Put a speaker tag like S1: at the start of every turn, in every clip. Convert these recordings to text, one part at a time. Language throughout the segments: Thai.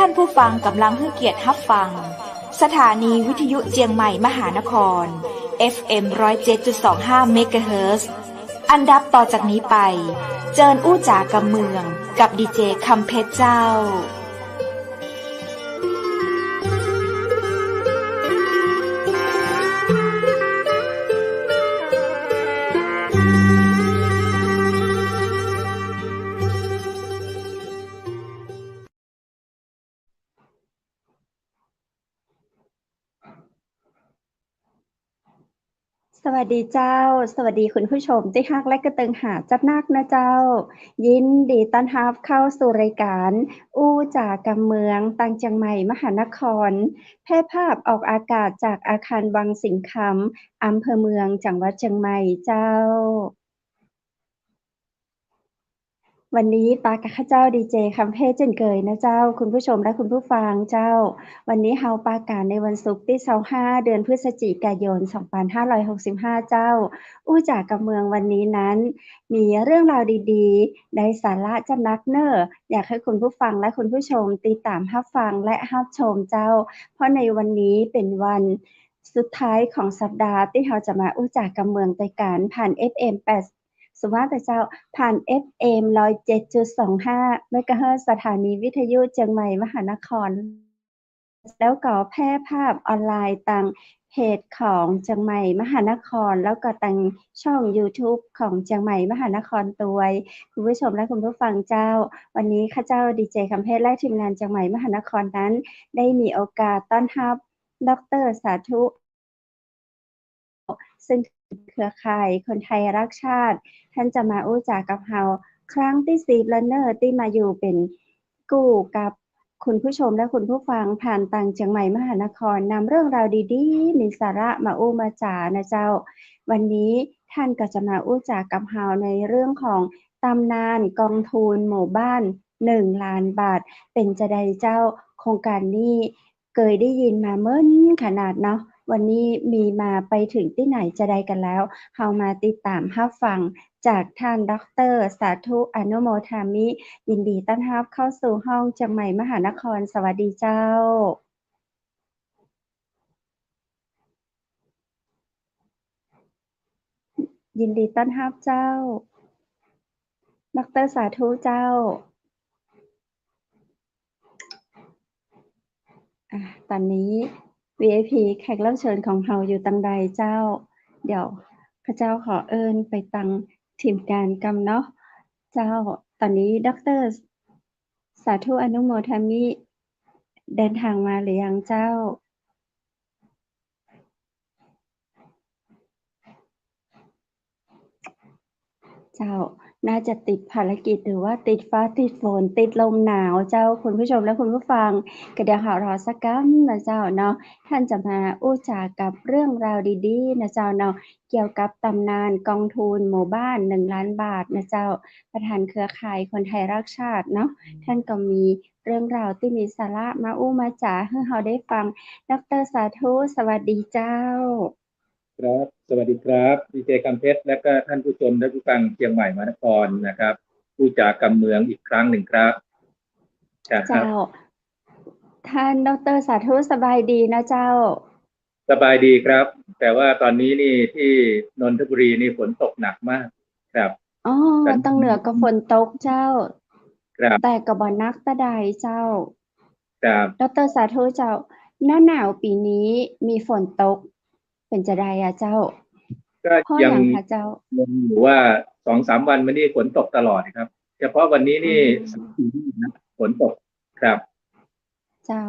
S1: ท่านผู้ฟังกำลังให้เกียรติรับฟังสถานีวิทยุเจียงใหม่มหานคร FM 107.25 เมกะเฮิรตซ์อันดับต่อจากนี้ไปเจิญอู้จ๋ากำเมืองกับดีเจคำเพชรเจ้า
S2: สวัสดีเจ้าสวัสดีคุณผู้ชมที่ฮักและกระเติงหาจับนักนะเจ้ายินดีต้อนรับเข้าสู่รายการอู้จ่ากำเมืองตังเจียงใหม่มหานครแพร่ภาพออกอากาศจากอาคารวังสิงคำอำเภอเมืองจังหวัดเชียงใหม่เจ้าวันนี้ปากับข้าเจ้าดีเจคำเพชรเช่นเคยนะเจ้าคุณผู้ชมและคุณผู้ฟังเจ้าวันนี้เฮาปาการในวันศุกร์ที่25เดือนพฤศจิกายน2565เจ้าอู้จากกับเมืองวันนี้นั้นมีเรื่องราวดีๆได้สาระจะนักเน้ออยากให้คุณผู้ฟังและคุณผู้ชมติดตามรับฟังและรับชมเจ้าเพราะในวันนี้เป็นวันสุดท้ายของสัปดาห์ที่เราจะมาอู้จากกับเมืองด้วยกันผ่าน FM 8สุภาพแต่เจ้าผ่าน FM 107.25 เมกะเฮิรตซ์สถานีวิทยุเชียงใหม่มหานครแล้วก็แพร่ภาพออนไลน์ต่างเพจของเชียงใหม่มหานครแล้วก็ต่างช่อง YouTube ของเชียงใหม่มหานครด้วยคุณผู้ชมและคุณผู้ฟังเจ้าวันนี้ข้าเจ้าดีเจคำเพชรและทีมงานเชียงใหม่มหานครนั้นได้มีโอกาสต้อนรับดร.สาธุซึ่งเครือข่ายคนไทยรักชาติท่านจะมาอู้จากับเราครั้งที่10แล้วเน้อที่มาอยู่เป็นกู้กับคุณผู้ชมและคุณผู้ฟังผ่านต่างเชียงใหม่มหานครนำเรื่องราวดีๆมีสาระมาอู้มาจานะเจ้าวันนี้ท่านก็จะมาอู้จากับเราในเรื่องของตำนานกองทุนหมู่บ้าน1ล้านบาทเป็นจะใดเจ้าโครงการนี้เคยได้ยินมาเมิ้นขนาดเนาะวันนี้มีมาไปถึงที่ไหนจะใดกันแล้วเรามาติดตามรับฟังจากท่านดร.สาธุอนุโมทามิยินดีต้อนรับเข้าสู่ห้องเชียงใหม่มหานครสวัสดีเจ้ายินดีต้อนรับเจ้าดร.สาธุเจ้าตอนนี้ VIP แขกรับเชิญของเราอยู่ตังใดเจ้าเดี๋ยวข้าเจ้าขอเอิ้นไปตังทีมงานกำเนาะเจ้าตอนนี้ดร.สาธุอนุโมทามิเดินทางมาหรือยังเจ้าเจ้าน่าจะติดภารกิจหรือว่าติดฟ้าติดฝนติดลมหนาวเจ้าคุณผู้ชมและคุณผู้ฟังก็เดี๋ยวเรารอสักกั๊มนะเจ้าเนาะท่านจะมาอู้จากับเรื่องราวดีๆนะเจ้าเนาะเกี่ยวกับตำนานกองทุนหมู่บ้าน1ล้านบาทนะเจ้าประธานเครือข่ายคนไทยรักชาติเนาะท่านก็มีเรื่องราวที่มีสาระมาอู้มาจาให้เราได้ฟังดร.สาธุสวัสดีเจ้า
S3: ครับสวัสดีครับดีเจคำเพชรและก็ท่านผู้ชมและผู้ฟังเชียงใหม่มหานครนะครับผู้จากกำเมืองอีกครั้งหนึ่งครับ
S2: เจ้าท่านดร.สาธุสบายดีนะเจ้า
S3: สบายดีครับแต่ว่าตอนนี้นี่ที่นนทบุรีนี่ฝนตกหนักมากครับ
S2: อ๋อตั้งเหนือก็ฝนตกเจ้า
S3: ครับ
S2: แต่ก็บ่หนักปานใดเจ้า
S3: ครับ
S2: ดร.สาธุเจ้าหน้าหนาวปีนี้มีฝนตกเป็นจะใดอะเจ้า
S3: ก็
S2: เพราะห
S3: ยัง
S2: ยังคะเจ้า
S3: อยู่ว่า 2-3 วันมานี้ฝนตกตลอดครับเฉพาะวันนี้นี่นะฝนตกครับ
S2: เจ้า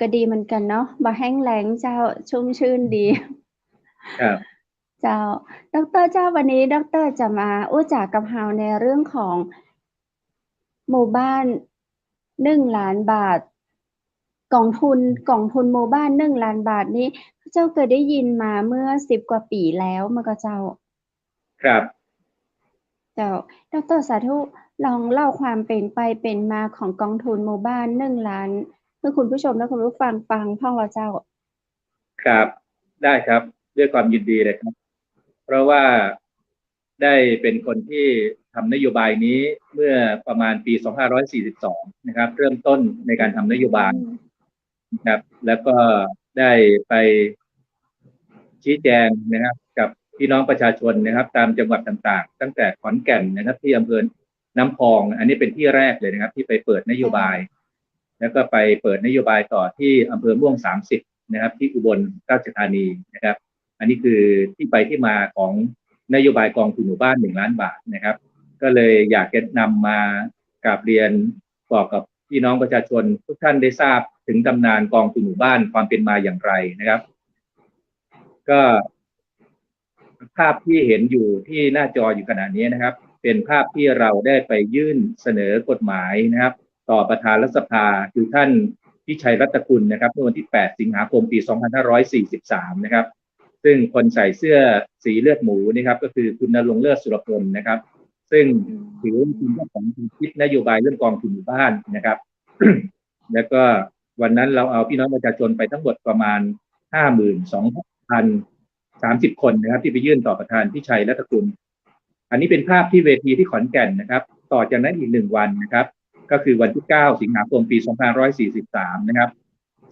S2: ก็ดีเหมือนกันเนาะบ่แห้งแล้งเจ้าชุ่มชื่นดี
S3: ครับ
S2: เจ้าดร.เจ้าวันนี้ดร.จะมาอู้จากับเราในเรื่องของหมู่บ้าน1ล้านบาทกองทุนหมู่บ้าน1ล้านบาทนี้เจ้าเคยได้ยินมาเมื่อ10กว่าปีแล้วมั้งก็เจ้า
S3: ครับ
S2: เจ้าดร.สาธุลองเล่าความเป็นไปเป็นมาของกองทุนหมู่บ้าน1ล้านให้คุณผู้ชมและคุณผู้ฟังฟังพ้องเราเจ้า
S3: ครับได้ครับด้วยความยินดีเลยครับเพราะว่าได้เป็นคนที่ ทำนโยบายนี้เมื่อประมาณปี 2542 นะครับเริ่มต้นในการทำนโยบายนะครับแล้วก็ได้ไปชี้แจงนะครับกับพี่น้องประชาชนนะครับตามจังหวัดต่างๆตั้งแต่ขอนแก่นนะครับที่อำเภอน้ำพองอันนี้เป็นที่แรกเลยนะครับที่ไปเปิดนโยบายแล้วก็ไปเปิดนโยบายต่อที่อำเภอม่วง30นะครับที่อุบลราชธานีนะครับอันนี้คือที่ไปที่มาของนโยบายกองทุนหมู่บ้าน1 ล้านบาทนะครับก็เลยอยากจะนำมากราบเรียนบอกกับพี่น้องประชาชนทุกท่านได้ทราบถึงตำนานกองทุนหมู่บ้านความเป็นมาอย่างไรนะครับก็ภาพที่เห็นอยู่ที่หน้าจออยู่ขณะนี้นะครับเป็นภาพที่เราได้ไปยื่นเสนอกฎหมายนะครับต่อประธานรัฐสภาคือท่านพิชัยรัตนกุลนะครับเมื่อวันที่8 สิงหาคม ปี 2543 นะครับซึ่งคนใส่เสื้อสีเลือดหมูนะครับก็คือคุณณรงค์เลิศสุรพลนะครับซึ่งถือว่าเป็นเจ้าของคิดนโยบายเรื่องกองทุนหมู่บ้านนะครับ แล้วก็วันนั้นเราเอาพี่น้องประชาชนไปทั้งหมดประมาณ 52,030 คนนะครับที่ไปยื่นต่อประธานพิชัยรัตนกุลอันนี้เป็นภาพที่เวทีที่ขอนแก่นนะครับต่อจากนั้นอีก1 วันนะครับก็คือวันที่ 9 สิงหาคม ปี 2543 นะครับ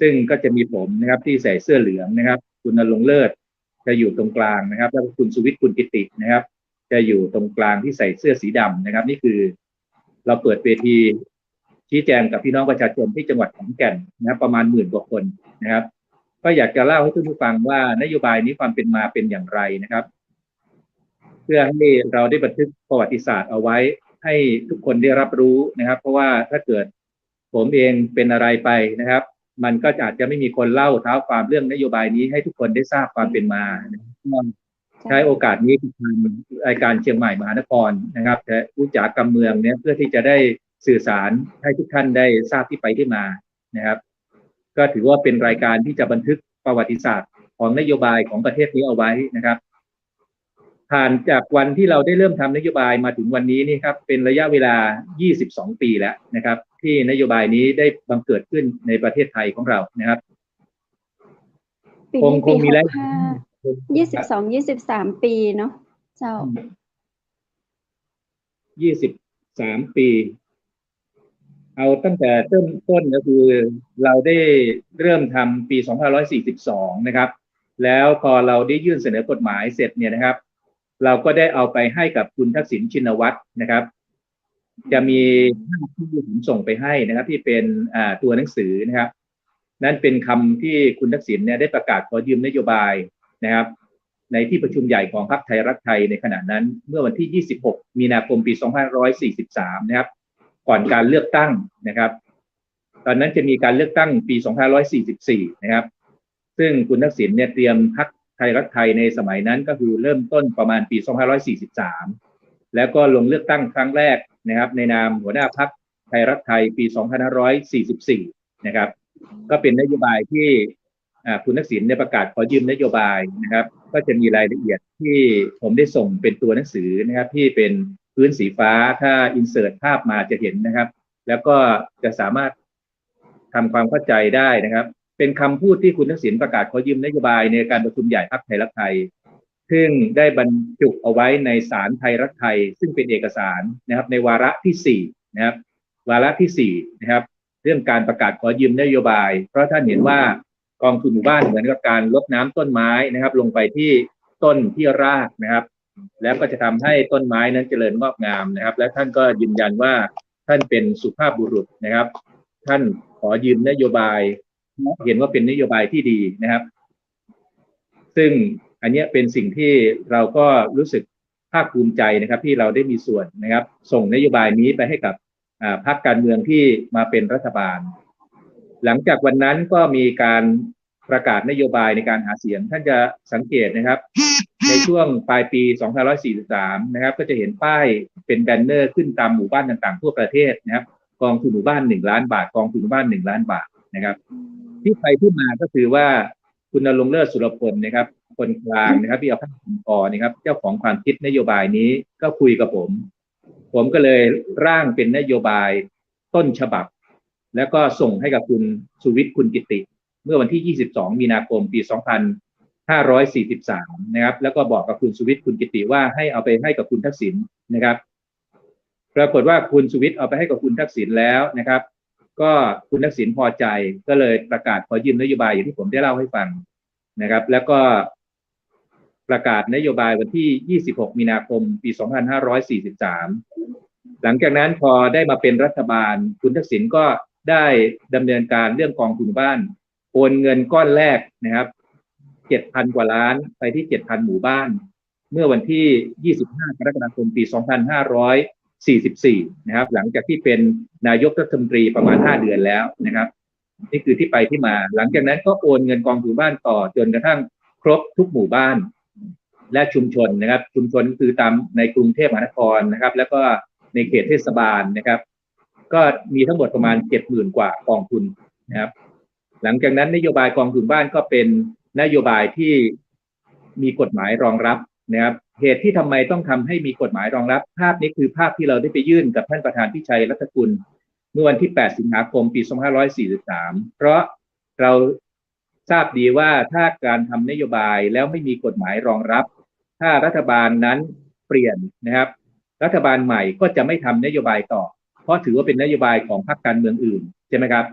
S3: ซึ่งก็จะมีผมนะครับที่ใส่เสื้อเหลืองนะครับคุณณรงค์เลิศจะอยู่ตรงกลางนะครับแล้วก็คุณสุวิทย์คุณกิตินะครับจะอยู่ตรงกลางที่ใส่เสื้อสีดำนะครับนี่คือเราเปิดเวทีชี้แจงกับพี่น้องประชาชนที่จังหวัดขอนแก่นนะครับประมาณ10,000 กว่าคนนะครับก็อยากจะเล่าให้ทุกท่านฟังว่านโยบายนี้ความเป็นมาเป็นอย่างไรนะครับเพื่อให้เราได้บันทึกประวัติศาสตร์เอาไว้ให้ทุกคนได้รับรู้นะครับเพราะว่าถ้าเกิดผมเองเป็นอะไรไปนะครับมันก็อาจจะไม่มีคนเล่าเท้าความเรื่องนโยบายนี้ให้ทุกคนได้ทราบความเป็นมาใช้โอกาสนี้ทางรายการเชียงใหม่มหานครนะครับและอุจจาระเมืองเนี่ยเพื่อที่จะได้สื่อสารให้ทุกท่านได้ทราบที่ไปที่มานะครับก็ถือว่าเป็นรายการที่จะบันทึกประวัติศาสตร์ของนโยบายของประเทศนี้เอาไว้นะครับผ่านจากวันที่เราได้เริ่มทำนโยบายมาถึงวันนี้นี่ครับเป็นระยะเวลา22 ปีแล้วนะครับที่นโยบายนี้ได้บังเกิดขึ้นในประเทศไทยของเรานะครับ
S2: คงมีแล้ว23 ปีเนาะเจ้า
S3: 23 ปีเอาตั้งแต่ต้นก็คือเราได้เริ่มทำปี 2542 นะครับแล้วพอเราได้ยื่นเสนอกฎหมายเสร็จเนี่ยนะครับเราก็ได้เอาไปให้กับคุณทักษิณชินวัตรนะครับจะมีภาพที่ผมส่งไปให้นะครับที่เป็นตัวหนังสือนะครับนั่นเป็นคำที่คุณทักษิณเนี่ยได้ประกาศขอยืมนโยบายนะครับในที่ประชุมใหญ่ของพรรคไทยรักไทยในขณะนั้นเมื่อวันที่ 26 มีนาคม ปี 2543 นะครับก่อนการเลือกตั้งนะครับตอนนั้นจะมีการเลือกตั้งปี 2544 นะครับซึ่งคุณทักษิณเนี่ยเตรียมพรรคไทยรักไทยในสมัยนั้นก็คือเริ่มต้นประมาณปี 2543 แล้วก็ลงเลือกตั้งครั้งแรกนะครับในนามหัวหน้าพรรคไทยรักไทยปี 2544 นะครับก็เป็นนโยบายที่คุณทักษิณได้ประกาศขอยืมนโยบายนะครับก็จะมีรายละเอียดที่ผมได้ส่งเป็นตัวหนังสือนะครับที่เป็นพื้นสีฟ้าถ้าอินเสิร์ตภาพมาจะเห็นนะครับแล้วก็จะสามารถทำความเข้าใจได้นะครับเป็นคำพูดที่คุณทักษิณประกาศขอยืมนโยบายในการประชุมใหญ่พรรคไทยรักไทยซึ่งได้บรรจุเอาไว้ในสารไทยรักไทยซึ่งเป็นเอกสารนะครับในวาระที่4นะครับวาระที่4นะครับเรื่องการประกาศขอยืมนโยบายเพราะท่านเห็นว่ากองทุนหมู่บ้านเหมือนกับการรดน้ำต้นไม้นะครับลงไปที่ต้นที่รากนะครับแล้วก็จะทำให้ต้นไม้นั้นเจริญงอกงามนะครับและท่านก็ยืนยันว่าท่านเป็นสุภาพบุรุษนะครับท่านขอยืมนโยบายเห็นว่าเป็นนโยบายที่ดีนะครับซึ่งอันนี้เป็นสิ่งที่เราก็รู้สึกภาคภูมิใจนะครับที่เราได้มีส่วนนะครับส่งนโยบายนี้ไปให้กับพรรคการเมืองที่มาเป็นรัฐบาลหลังจากวันนั้นก็มีการประกาศนโยบายในการหาเสียงท่านจะสังเกตนะครับในช่วงปลายปี 2543 นะครับก็จะเห็นป้ายเป็นแบนเนอร์ขึ้นตามหมู่บ้านต่างๆทั่วประเทศนะครับกองทุนหมู่บ้าน1 ล้านบาทกองทุนหมู่บ้าน1 ล้านบาทนะครับที่ไปที่มาก็คือว่าคุณณรงค์เลิศสุรพลนะครับคนกลางนะครับที่เอาภาพองค์กรนะครับเจ้าของความคิดนโยบายนี้ก็คุยกับผมก็เลยร่างเป็นนโยบายต้นฉบับแล้วก็ส่งให้กับคุณสุวิทย์คุณกิติเมื่อวันที่ 22 มีนาคม ปี 2543 นะครับแล้วก็บอกกับคุณสุวิทย์คุณกิติว่าให้เอาไปให้กับคุณทักษิณนะครับ ปรากฏว่าคุณสุวิทย์เอาไปให้กับคุณทักษิณแล้วนะครับก็คุณทักษิณพอใจก็เลยประกาศขอยืมนโยบายอย่างที่ผมได้เล่าให้ฟังนะครับแล้วก็ประกาศนโยบายวันที่26มีนาคมปี2543หลังจากนั้นพอได้มาเป็นรัฐบาลคุณทักษิณก็ได้ดำเนินการเรื่องกองทุนบ้านโอนเงินก้อนแรกนะครับ 7,000 กว่าล้านไปที่ 7,000 หมู่บ้านเมื่อวันที่25กรกฎาคมปี2544นะครับหลังจากที่เป็นนายกรัฐมนตรีประมาณ5เดือนแล้วนะครับนี่คือที่ไปที่มาหลังจากนั้นก็โอนเงินกองทุนบ้านต่อจนกระทั่งครบทุกหมู่บ้านและชุมชนนะครับชุมชนคือตามในกรุงเทพมหานครนะครับแล้วก็ในเขตเทศบาลนะครับก็มีทั้งหมดประมาณ 70,000 กว่ากองทุนนะครับหลังจากนั้นนโยบายกองทุนบ้านก็เป็นนโยบายที่มีกฎหมายรองรับนะครับเหตุที่ทำไมต้องทำให้มีกฎหมายรองรับภาพนี้คือภาพที่เราได้ไปยื่นกับท่านประธานพิชัยรัตนกุลเมื่อวันที่8สิงหาคมปี2543เพราะเราทราบดีว่าถ้าการทำนโยบายแล้วไม่มีกฎหมายรองรับถ้ารัฐบาลนั้นเปลี่ยนนะครับรัฐบาลใหม่ก็จะไม่ทำนโยบายต่อเพราะถือว่าเป็นนโยบายของพรรคการเมืองอื่นใช่ไหมครับ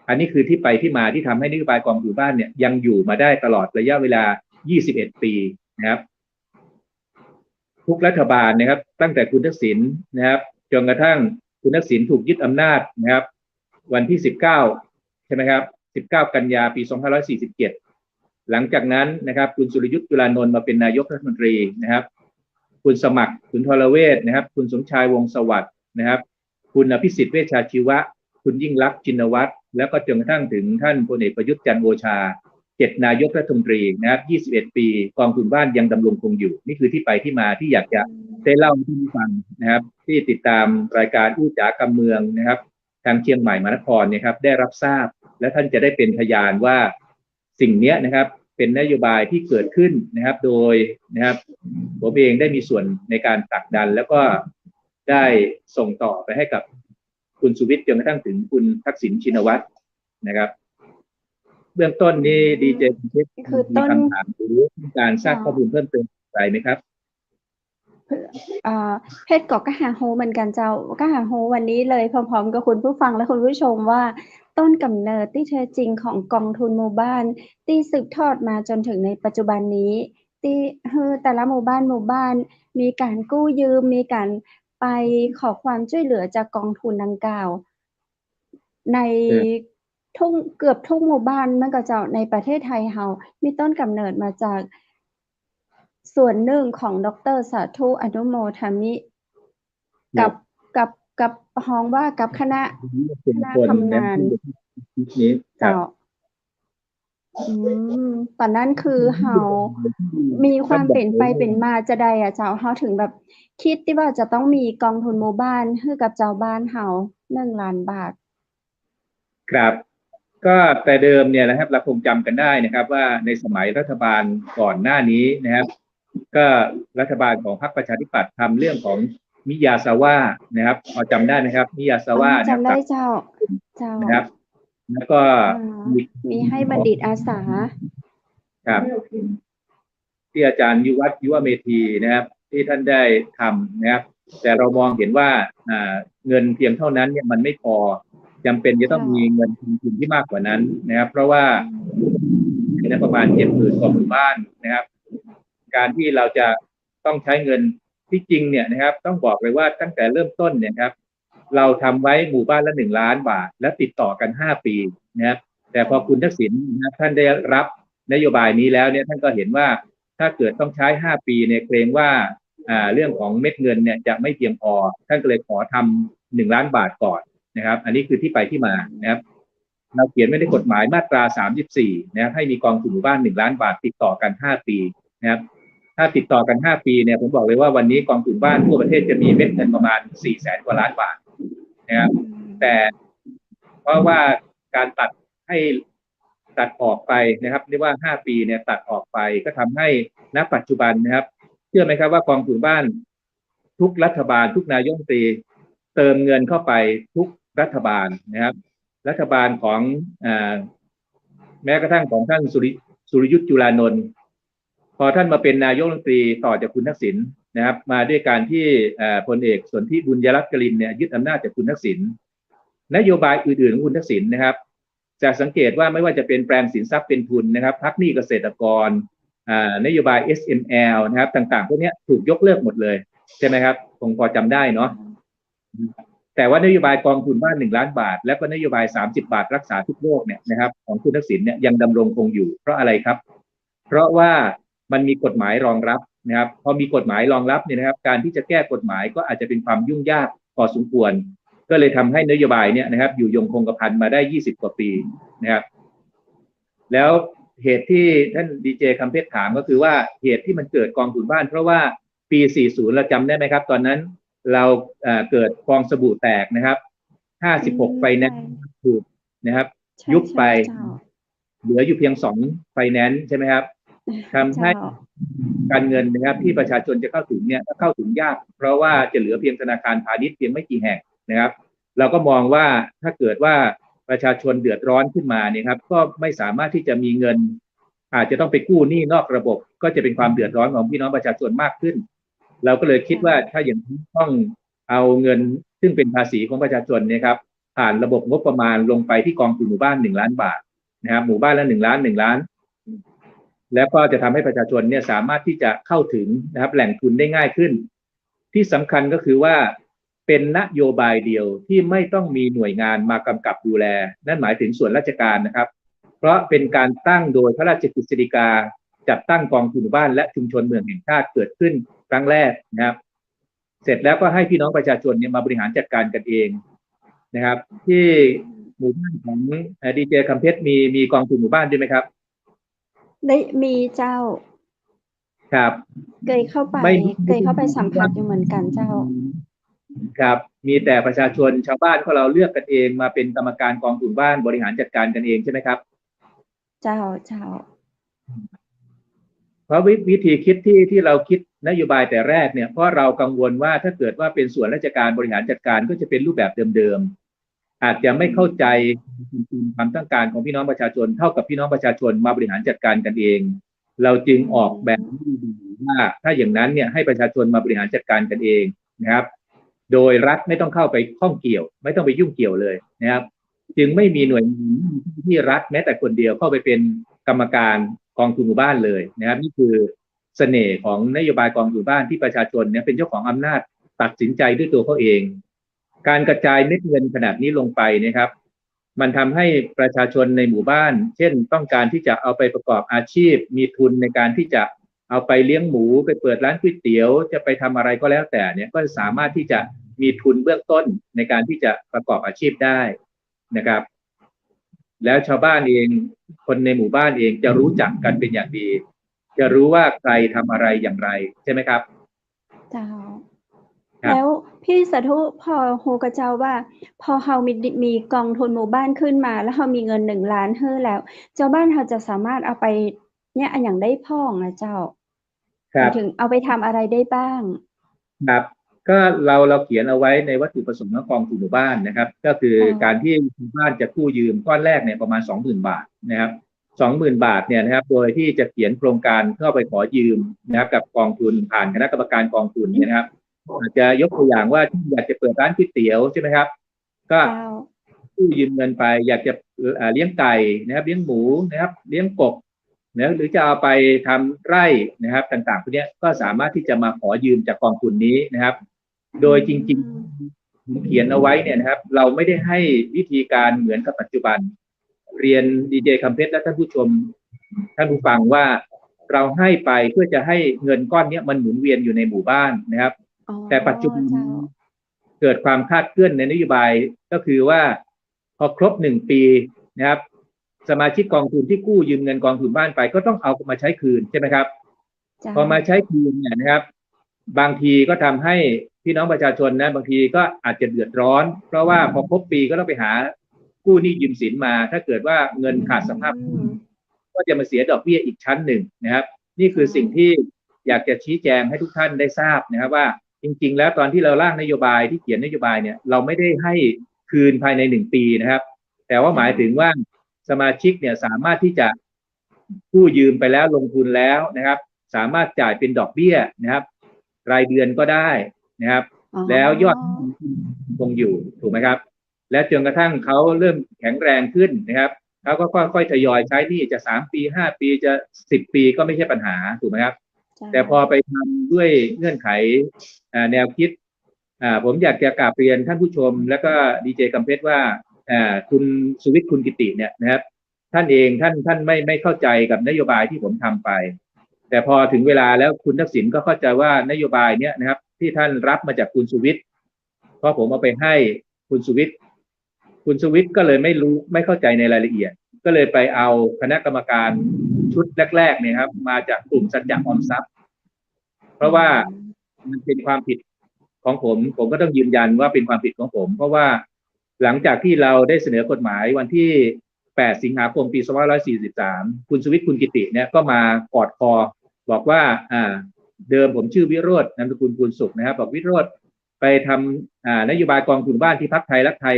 S3: อันนี้คือที่ไปที่มาที่ทำให้นโยบายกองทุนบ้านเนี่ยยังอยู่มาได้ตลอดระยะเวลา21 ปีนะครับทุกรัฐบาลนะครับตั้งแต่คุณทักษิณนะครับจนกระทั่งคุณทักษิณถูกยึดอำนาจนะครับวันที่19ใช่ไหมครับ19กันยาปี2547หลังจากนั้นนะครับคุณสุรยุทธ์จุลานนท์มาเป็นนายกรัฐมนตรีนะครับคุณสมัครสุนทรเวชนะครับคุณสมชายวงศ์สวัสดิ์นะครับคุณอภิสิทธิ์เวชชาชีวะคุณยิ่งลักษณ์ชินวัตรแล้วก็จนกระทั่งถึงท่านพลเอกประยุทธ์จันทร์โอชา7นายกรัฐมนตรีนะครับ21ปีกองทุนบ้านยังดำรงคงอยู่นี่คือที่ไปที่มาที่อยากจะได้เล่าให้ท่านฟังนะครับที่ติดตามรายการอู้จ๋าการเมืองนะครับทางเชียงใหม่มหานครเนี่ยครับได้รับทราบและท่านจะได้เป็นพยานว่าสิ่งนี้นะครับเป็นนโยบายที่เกิดขึ้นนะครับโดยนะครับผมเองได้มีส่วนในการผลักดันแล้วก็ได้ส่งต่อไปให้กับคุณสุวิทย์จนกระทั่งถึงคุณทักษิณชินวัตรนะครับเบื้องต้นนี้ดีเจ
S2: คือ
S3: มีคำถามหรือการทราบข้อมูลเพิ่มเติมอะไรไหมครับ
S2: เพชรก็หาโฮเหมือนกันเจ้าก็หาโฮวันนี้เลยพร้อมๆกับคุณผู้ฟังและคุณผู้ชมว่าต้นกำเนิดที่แท้จริงของกองทุนหมู่บ้านที่สืบทอดมาจนถึงในปัจจุบันนี้ที่แต่ละหมู่บ้านมีการกู้ยืมมีการไปขอความช่วยเหลือจากกองทุนดังกล่าวในเกือบทุกหมู่บ้านมันก็จะในประเทศไทยเฮามีต้นกำเนิดมาจากส่วนหนึ่งของดร.สาธุอนุโมทามิกับฮ้องว่ากับคณะทำงานเจ้าตอนนั้นคือเฮามีความเป็นไปเป็นมาจะได้เจ้าเฮาถึงแบบคิดที่ว่าจะต้องมีกองทุนหมู่บ้านให้กับเจ้าบ้านเฮา1 ล้านบาท
S3: ครับก็แต่เดิมเนี่ยนะครับเราคงจำกันได้นะครับว่าในสมัยรัฐบาลก่อนหน้านี้นะครับก็รัฐบาลของพรรคประชาธิปัตย์ทำเรื่องของมิยาซาว่านะครับจำได้ไหมครับมิยาซาว่า
S2: จำได้เจ้า
S3: นะครับแล้วก็
S2: มีให้บัณฑิตอาสา
S3: ครับที่อาจารย์ยุวเมธีนะครับที่ท่านได้ทำนะครับแต่เรามองเห็นว่าเงินเพียงเท่านั้นเนี่ยมันไม่พอจำเป็นจะต้องมีเงินทุนที่มากกว่านั้นนะครับเพราะว่าในประมาณ70,000 กว่าหมู่บ้านนะครับการที่เราจะต้องใช้เงินที่จริงเนี่ยนะครับต้องบอกเลยว่าตั้งแต่เริ่มต้นเนี่ยครับเราทำไว้หมู่บ้านละ1 ล้านบาทและติดต่อกัน5 ปีนะครับแต่พอคุณทักษิณท่านได้รับนโยบายนี้แล้วเนี่ยท่านก็เห็นว่าถ้าเกิดต้องใช้5 ปีเนี่ยเกรงว่าเรื่องของเม็ดเงินเนี่ยจะไม่เพียงพอท่านก็เลยขอทำ1 ล้านบาทก่อนนะครับอันนี้คือที่ไปที่มานะครับเราเขียนไว้ในกฎหมายมาตรา34นะครับให้มีกองทุนหมู่บ้าน1 ล้านบาทติดต่อกัน5 ปีนะครับถ้าติดต่อกัน5 ปีเนี่ยผมบอกเลยว่าวันนี้กองทุนบ้านทั่วประเทศจะมีเม็ดเงินประมาณ400,000 กว่าล้านบาทนะครับแต่เพราะว่าการตัดออกไปนะครับเรียกว่า5 ปีเนี่ยตัดออกไปก็ทำให้ณปัจจุบันนะครับเชื่อไหมครับว่ากองทุนบ้านทุกรัฐบาลทุกนายกรัฐมนตรีเติมเงินเข้าไปทุกรัฐบาลนะครับรัฐบาลของแม้กระทั่งของท่านสุรยุทธ์จุลานนท์พอท่านมาเป็นนายกรัฐมนตรีต่อจากคุณทักษิณ นะครับมาด้วยการที่พลเอกสนธิบุญยรัตน์กลินเนี่ยยึดอำนาจจากคุณทักษิณนโยบายอื่นๆของคุณทักษิณนะครับจะสังเกตว่าไม่ว่าจะเป็นแปลงสินทรัพย์เป็นทุนนะครับพักหนี้เกษตรกรนโยบาย SML นะครับต่างๆพวกนี้ถูกยกเลิกหมดเลยใช่ไหมครับคงพอจำได้เนาะแต่ว่านโยบายกองทุนบ้าน1 ล้านบาทและก็นโยบาย30 บาทรักษาทุกโรคเนี่ยนะครับของคุณทักษิณเนี่ยยังดำรงคงอยู่เพราะอะไรครับเพราะว่ามันมีกฎหมายรองรับนะครับพอมีกฎหมายรองรับเนี่ยนะครับการที่จะแก้กฎหมายก็อาจจะเป็นความยุ่งยากพอสมควรก็เลยทำให้นโยบายเนี่ยนะครับอยู่ยงคงกระพันมาได้20 กว่าปีนะครับแล้วเหตุที่ท่านดีเจคำเพชรถามก็คือว่าเหตุที่มันเกิดกองทุนบ้านเพราะว่าปี 40 เราจำได้ไหมครับตอนนั้นเราเกิดฟองสบู่แตกนะครับ56 ไฟแนนซ์ถูกนะครับยุบไปเหลืออยู่เพียง2 ไฟแนนซ์ใช่ไหมครับทำให้การเงินนะครับที่ประชาชนจะเข้าถึงเนี่ยเข้าถึงยากเพราะว่าจะเหลือเพียงธนาคารพาณิชย์เพียงไม่กี่แห่งนะครับเราก็มองว่าถ้าเกิดว่าประชาชนเดือดร้อนขึ้นมาเนี่ยครับก็ไม่สามารถที่จะมีเงินอาจจะต้องไปกู้หนี้นอกระบบก็จะเป็นความเดือดร้อนของพี่น้องประชาชนมากขึ้นเราก็เลยคิดว่าถ้าอย่างนี้ต้องเอาเงินซึ่งเป็นภาษีของประชาชนเนี่ยครับผ่านระบบงบประมาณลงไปที่กองทุนหมู่บ้าน1 ล้านบาทนะครับหมู่บ้านละ1 ล้านแล้วก็จะทำให้ประชาชนเนี่ยสามารถที่จะเข้าถึงนะครับแหล่งทุนได้ง่ายขึ้นที่สำคัญก็คือว่าเป็นนโยบายเดียวที่ไม่ต้องมีหน่วยงานมากำกับดูแลนั่นหมายถึงส่วนราชการนะครับเพราะเป็นการตั้งโดยพระราชกฤษฎีกาจัดตั้งกองทุนหมู่บ้านและชุมชนเมืองแห่งชาติเกิดขึ้นครั้งแรกนะครับเสร็จแล้วก็ให้พี่น้องประชาชนเนี่ยมาบริหารจัดการกันเองนะครับที่หมู่บ้านของดีเจคำเพชรมีกองทุนหมู่บ้านด้วยไหมครับ
S2: ได้มีเจ้า
S3: ครับ
S2: เคยเข้าไปสัมผัสอยู่เหมือนกันเจ้า
S3: ครับมีแต่ประชาชนชาวบ้านของเราเลือกกันเองมาเป็นกรรมการกองทุนบ้านบริหารจัดการกันเองใช่ไหมครับ
S2: เจ้า
S3: เพราะวิธีคิดที่เราคิดนโยบายแต่แรกเนี่ยเพราะเรากังวลว่าถ้าเกิดว่าเป็นส่วนราชการบริหารจัดการก็จะเป็นรูปแบบเดิมๆอาจจะไม่เข้าใจความต้องการของพี่น้องประชาชนเท่ากับพี่น้องประชาชนมาบริหารจัดการกันเองเราจึงออกแบบว่าถ้าอย่างนั้นเนี่ยให้ประชาชนมาบริหารจัดการกันเองนะครับโดยรัฐไม่ต้องเข้าไปข้องเกี่ยวไม่ต้องไปยุ่งเกี่ยวเลยนะครับจึงไม่มีหน่วยที่รัฐแม้แต่คนเดียวเข้าไปเป็นกรรมการกองทุนหมู่บ้านเลยนะครับนี่คือเสน่ห์ของนโยบายกองทุนหมู่บ้านที่ประชาชนเนี่ยเป็นเจ้าของอำนาจตัดสินใจด้วยตัวเขาเองการกระจายเม็ดเงินขนาดนี้ลงไปนะครับมันทำให้ประชาชนในหมู่บ้านเช่นต้องการที่จะเอาไปประกอบอาชีพมีทุนในการที่จะเอาไปเลี้ยงหมูไปเปิดร้านก๋วยเตี๋ยวจะไปทำอะไรก็แล้วแต่เนี่ยก็สามารถที่จะมีทุนเบื้องต้นในการที่จะประกอบอาชีพได้นะครับแล้วชาวบ้านเองคนในหมู่บ้านเองจะรู้จักกันเป็นอย่างดีจะรู้ว่าใครทำอะไรอย่างไรใช่ไหมครับ
S2: เจ้าแล้วพี่สาธุพอโฮกระเจ้าว่าพอเฮามีกองทุนหมู่บ้านขึ้นมาแล้วเฮามีเงิน1 ล้านเฮ้อแล้วเจ้าบ้านเฮาจะสามารถเอาไปเนี่ยอันอย่างได้พ่องนะเจ้าถึงเอาไปทำอะไรได้บ้าง
S3: ครับก็เราเขียนเอาไว้ในวัตถุประสงค์ของกองทุนหมู่บ้านนะครับก็คือการที่หมู่บ้านจะกู้ยืมก้อนแรกเนี่ยประมาณ 20,000 บาทนะครับ 20,000 บาทเนี่ยนะครับโดยที่จะเขียนโครงการเข้าไปขอยืมนะครับกับกองทุนผ่านคณะกรรมการกองทุนนะครับอาจจะยกตัวอย่างว่าที่อยากจะเปิดร้านก๋วยเตี๋ยวใช่ไหมครับก็กู้ยืมเงินไปอยากจะเลี้ยงไก่นะครับเลี้ยงหมูนะครับเลี้ยงกบนะหรือจะเอาไปทำไร่นะครับต่างๆพวกนี้ก็สามารถที่จะมาขอยืมจากกองทุนนี้นะครับโดยจริงๆเขียนเอาไว้เนี่ยนะครับเราไม่ได้ให้วิธีการเหมือนกับปัจจุบันเรียนดีเจคำเพชรและท่านผู้ชมท่านผู้ฟังว่าเราให้ไปเพื่อจะให้เงินก้อนนี้มันหมุนเวียนอยู่ในหมู่บ้านนะครับแต่ปัจจุบันเกิดความคลาดเคลื่อนในนโยบายก็คือว่าพอครบ1 ปีนะครับสมาชิกกองทุนที่กู้ยืมเงินกองทุนบ้านไปก็ต้องเอามาใช้คืนใช่ไหมครับพอมาใช้คืนเนี่ยนะครับบางทีก็ทำให้พี่น้องประชาชนนะบางทีก็อาจจะเดือดร้อนเพราะว่าพอครบปีก็ต้องไปหากู้หนี้ยืมสินมาถ้าเกิดว่าเงินขาดสภาพก็จะมาเสียดอกเบี้ยอีกชั้นหนึ่งนะครับนี่คือสิ่งที่อยากจะชี้แจงให้ทุกท่านได้ทราบนะครับว่าจริงๆแล้วตอนที่เราร่างนโยบายที่เขียนนโยบายเนี่ยเราไม่ได้ให้คืนภายใน1 ปีนะครับแต่ว่าหมายถึงว่าสมาชิกเนี่ยสามารถที่จะกู้ยืมไปแล้วลงทุนแล้วนะครับสามารถจ่ายเป็นดอกเบี้ยนะครับ รายเดือนก็ได้นะครับแล้วยอดคงอยู่ถูกไหมครับและจนกระทั่งเขาเริ่มแข็งแรงขึ้นนะครับเขาก็ค่อยๆทยอยใช้หนี้จะ3 ปี5 ปีจะ10 ปีก็ไม่ใช่ปัญหาถูกไหมครับแต่พอไปทำด้วยเงื่อนไขแนวคิดผมอยากจะกราบเรียนท่านผู้ชมและก็ดีเจกัมเพชรว่าคุณสุวิทย์คุณกิติเนี่ยนะครับท่านเองท่านไม่เข้าใจกับนโยบายที่ผมทำไปแต่พอถึงเวลาแล้วคุณทักษิณก็เข้าใจว่านโยบายเนี้ยนะครับที่ท่านรับมาจากคุณสุวิทย์เพราะผมเอาไปให้คุณสุวิทย์ก็เลยไม่เข้าใจในรายละเอียดก็เลยไปเอาคณะกรรมการชุดแรกๆเนี่ยครับมาจากกลุ่มสัจจะออมทรัพย์เพราะว่ามันเป็นความผิดของผมก็ต้องยืนยันว่าเป็นความผิดของผมเพราะว่าหลังจากที่เราได้เสนอกฎหมายวันที่8 สิงหาคมปี 2543คุณสุวิทย์คุณกิติเนี่ยก็มากอดคอบอกว่าเดิมผมชื่อวิโรจน์นามสกุลภูลสุขนะครับบอกวิโรจน์ไปทำนโยบายกองทุนบ้านที่พรรคไทยรักไทย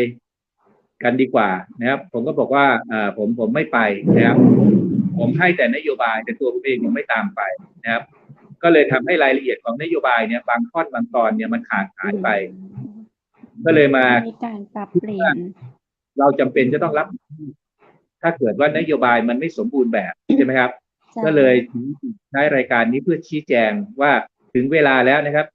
S3: กันดีกว่านะครับผมก็บอกว่าผมไม่ไปนะครับผมให้แต่นโยบายแต่ตัวผมเองผมไม่ตามไปนะครับก็เลยทำให้รายละเอียดของนโยบายเนี่ยบางข้อบางตอนเนี่ยมันขาดหายไปก็เลยมา
S2: การปรับเปลี่ยน
S3: เราจำเป็นจะต้องรับถ้าเกิดว่านโยบายมันไม่สมบูรณ์แบบใช่ไหมครับก็เลยใช้รายการนี้เพื่อชี้แจงว่าถึงเวลาแล้วนะครับ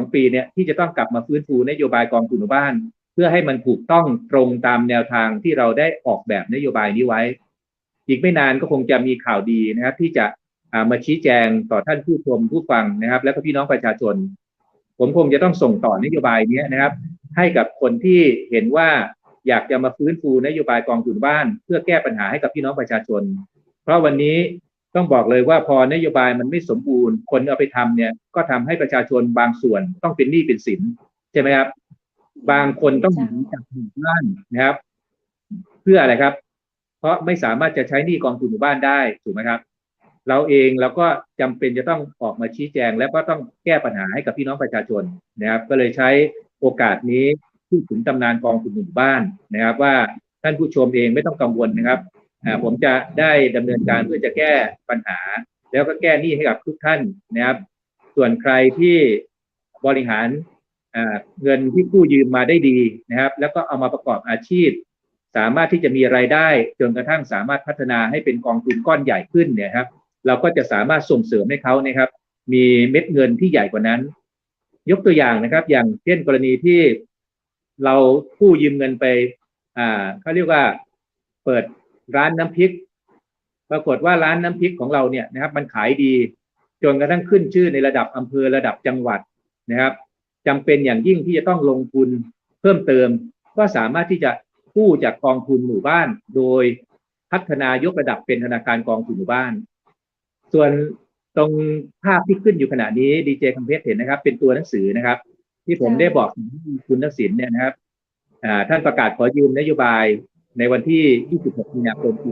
S3: 21-22 ปีเนี่ยที่จะต้องกลับมาฟื้นฟูนโยบายกองทุนบ้านเพื่อให้มันถูกต้องตรงตามแนวทางที่เราได้ออกแบบนโยบายนี้ไว้อีกไม่นานก็คงจะมีข่าวดีนะครับที่จะมาชี้แจงต่อท่านผู้ชมผู้ฟังนะครับและก็พี่น้องประชาชนผมคงจะต้องส่งต่อนโยบายนี้นะครับให้กับคนที่เห็นว่าอยากจะมาฟื้นฟูนโยบายกองทุนบ้านเพื่อแก้ปัญหาให้กับพี่น้องประชาชนเพราะวันนี้ต้องบอกเลยว่าพอนโยบายมันไม่สมบูรณ์คนเอาไปทำเนี่ยก็ทำให้ประชาชนบางส่วนต้องเป็นหนี้เป็นสินใช่ไหมครับบางคนต้องหนีจากหมู่บ้านนะครับเพื่ออะไรครับเพราะไม่สามารถจะใช้หนี้กองทุนหมู่บ้านได้ถูกไหมครับเราเองเราก็จำเป็นจะต้องออกมาชี้แจงและก็ต้องแก้ปัญหาให้กับพี่น้องประชาชนนะครับก็เลยใช้โอกาสนี้พูดถึงตำนานกองทุนหมู่บ้านนะครับว่าท่านผู้ชมเองไม่ต้องกังวลนะครับผมจะได้ดำเนินการเพื่อจะแก้ปัญหาแล้วก็แก้หนี้ให้กับทุกท่านนะครับส่วนใครที่บริหารเงินที่กู้ยืมมาได้ดีนะครับแล้วก็เอามาประกอบอาชีพสามารถที่จะมีรายได้จนกระทั่งสามารถพัฒนาให้เป็นกองทุนก้อนใหญ่ขึ้นเนี่ยครับเราก็จะสามารถส่งเสริมให้เขานะครับมีเม็ดเงินที่ใหญ่กว่านั้นยกตัวอย่างนะครับอย่างเช่นกรณีที่เรากู้ยืมเงินไปเขาเรียกว่าเปิดร้านน้ำพริกปรากฏว่าร้านน้ำพริกของเราเนี่ยนะครับมันขายดีจนกระทั่งขึ้นชื่อในระดับอำเภอระดับจังหวัดนะครับจำเป็นอย่างยิ่งที่จะต้องลงทุนเพิ่มเติมก็สามารถที่จะกู้จากกองทุนหมู่บ้านโดยพัฒนายกระดับเป็นธนาคารกองทุนหมู่บ้านส่วนตรงภาพที่ขึ้นอยู่ขณะนี้ดีเจคัมเพชรเห็นนะครับเป็นตัวหนังสือนะครับที่ผมได้บอกคุณทักษิณเนี่ยนะครับท่านประกาศขอยืมนโยบายในวันที่26 มีนาคม ปี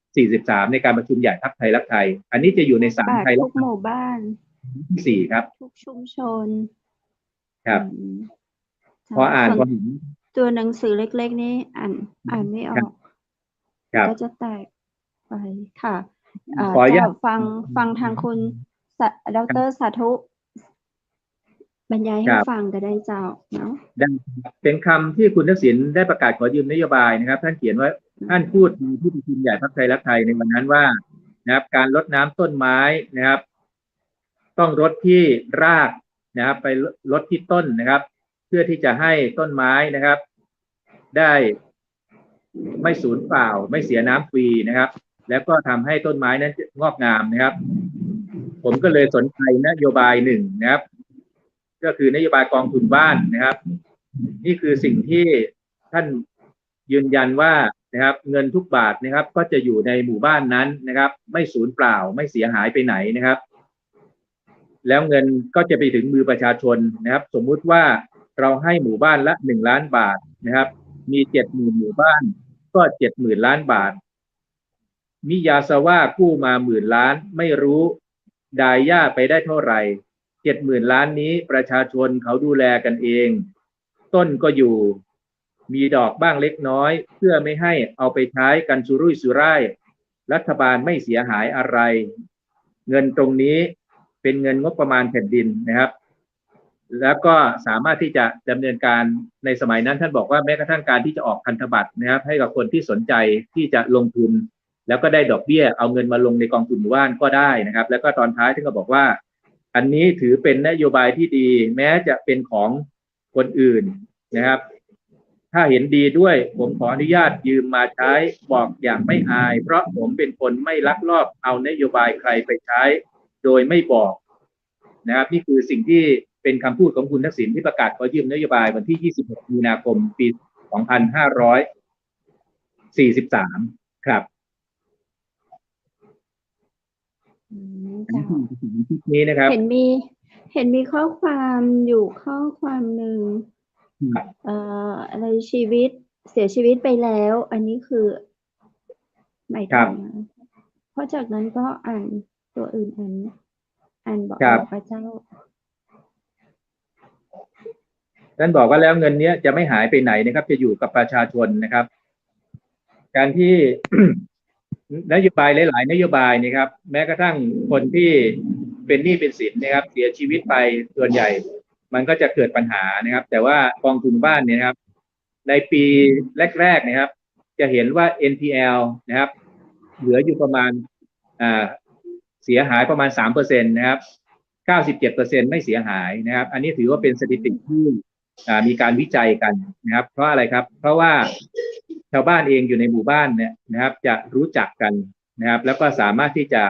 S3: 2543ในการประชุมใหญ่พรรคไทยรักไทยอันนี้จะอยู่ในศาลไทยรักไทย
S2: ทุกหมู่บ้าน
S3: ที่4ครับ
S2: ทุกชุมชน
S3: ครับพออ่านพอเห็น
S2: ตัวหนังสือเล็กๆนี้อ่านไม่ออกก็จะแตกไปค่ะ
S3: ขออนุญาต
S2: ฟังทางคุณดร.สาธุบรรยายให้ฟังก็ได้เจ้าเนาะ
S3: เป็นคำที่คุณทักษิณได้ประกาศขอยืมนโยบายนะครับท่านเขียนว่าท่านพูดในที่ประชุมใหญ่พรรคไทยรักไทยในวันนั้นว่านะครับการรดน้ำต้นไม้นะครับต้องรดที่รากนะครับไปรดที่ต้นนะครับเพื่อที่จะให้ต้นไม้นะครับได้ไม่สูญเปล่าไม่เสียน้ำฟรีนะครับแล้วก็ทำให้ต้นไม้นั้นงอกงามนะครับผมก็เลยสนใจนโยบายหนึ่งนะครับก็คือนโยบายกองทุนบ้านนะครับนี่คือสิ่งที่ท่านยืนยันว่านะครับเงินทุกบาทนะครับก็จะอยู่ในหมู่บ้านนั้นนะครับไม่สูญเปล่าไม่เสียหายไปไหนนะครับแล้วเงินก็จะไปถึงมือประชาชนนะครับสมมุติว่าเราให้หมู่บ้านละ1 ล้านบาทนะครับมี 70,000 หมู่บ้านก็ 70,000 ล้านบาทมิยาซาว่ากู้มา10,000 ล้านไม่รู้ดายย่าไปได้เท่าไหร่70,000 ล้านนี้ประชาชนเขาดูแลกันเองต้นก็อยู่มีดอกบ้างเล็กน้อยเพื่อไม่ให้เอาไปใช้กันสุรุ่ยสุร่ายรัฐบาลไม่เสียหายอะไรเงินตรงนี้ เป็นเงินงบประมาณแผ่นดินนะครับ แล้วก็สามารถที่จะดำเนินการในสมัยนั้นท่านบอกว่าแม้กระทั่งการที่จะออกพันธบัตรนะครับให้กับคนที่สนใจที่จะลงทุนแล้วก็ได้ดอกเบี้ยเอาเงินมาลงในกองทุนหมู่บ้านก็ได้นะครับแล้วก็ตอนท้ายท่านก็บอกว่าอันนี้ถือเป็นนโยบายที่ดีแม้จะเป็นของคนอื่นนะครับถ้าเห็นดีด้วยผมขออนุญาตยืมมาใช้บอกอย่างไม่อายเพราะผมเป็นคนไม่ลักลอบเอานโยบายใครไปใช้โดยไม่บอกนะครับนี่คือสิ่งที่เป็นคำพูดของคุณทักษิณที่ประกาศขอยืมนโยบายวันที่26 มีนาคมปี 2543 ครับนี้นะครับ
S2: เห็นมีข้อความอยู่ข้อความหนึ่งอะไรชีวิตเสียชีวิตไปแล้ว อันนี้คือหมายถึงเพราะจากนั้นก็อ่านตัวอื่นอ่านบอกพระเจ้า
S3: ท่านบอกว่าแล้วเงินนี้จะไม่หายไปไหนนะครับจะอยู่กับประชาชนนะครับการที่ นโยบายหลายๆนโยบายนะครับแม้กระทั่งคนที่เป็นหนี้เป็นสินนะครับเสียชีวิตไปส่วนใหญ่มันก็จะเกิดปัญหานะครับแต่ว่ากองทุนบ้านเนี่ยครับในปีแรกๆนะครับจะเห็นว่า NPL นะครับเหลืออยู่ประมาณเสียหายประมาณ 3% นะครับ 97% ไม่เสียหายนะครับอันนี้ถือว่าเป็นสถิติที่มีการวิจัยกันนะครับเพราะอะไรครับเพราะว่าชาวบ้านเองอยู่ในหมู่บ้านเนี่ยนะครับจะรู้จักกันนะครับแล้วก็สามารถที่จะ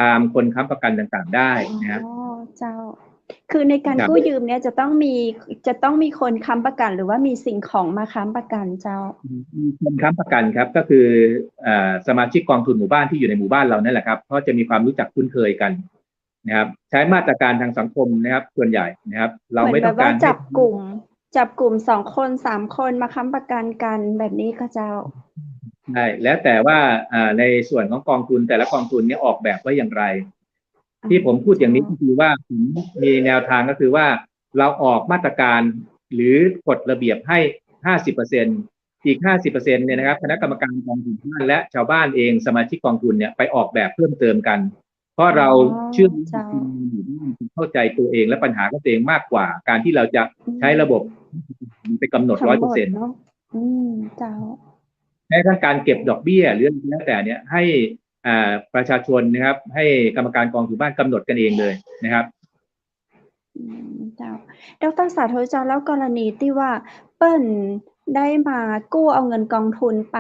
S3: ตามคนค้ำประกันต่างๆได้นะครับ
S2: เจ้าคือในการกู้ยืมเนี่ยจะต้องมีคนค้ำประกันหรือว่ามีสิ่งของมาค้ำประกันเจ้า
S3: มีคนค้ำประกันครับก็คือสมาชิกกองทุนหมู่บ้านที่อยู่ในหมู่บ้านเรานั่นแหละครับเพราะจะมีความรู้จักคุ้นเคยกันนะครับใช้มาตรการทางสังคมนะครับส่วนใหญ่นะครับเราไม่ต้องการ
S2: จับกลุ่ม2 คน 3 คนมาค้ำประกันกันแบบนี้ก็เจ้า
S3: ใช่แล้วแต่ว่าในส่วนของกองทุนแต่ละกองทุนนี้ออกแบบไว้อย่างไรที่ผมพูดอย่างนี้ก็คือว่าผมมีแนวทางก็คือว่าเราออกมาตรการหรือกฎระเบียบให้ 50% อีก 50% เนี่ยนะครับคณะกรรมการกองทุนบ้านและชาวบ้านเองสมาชิกกองทุนเนี่ยไปออกแบบเพิ่มเติมกันเพราะเราเชื่อเข้าใจตัวเองและปัญหาของตัวเองมากกว่าการที่เราจะใช้ระบบไปกำหนด 100%
S2: เจ้า
S3: แม้ทั้งการเก็บดอกเบี้ยหรือแล้วแต่เนี่ยให้ประชาชนนะครับให้กรรมการกองทุนบ้านกำหนดกันเองเลยนะครับ
S2: เจ้าดร.สาธุเจ้าแล้วกรณีที่ว่าเปิ้ลได้มากู้เอาเงินกองทุนไป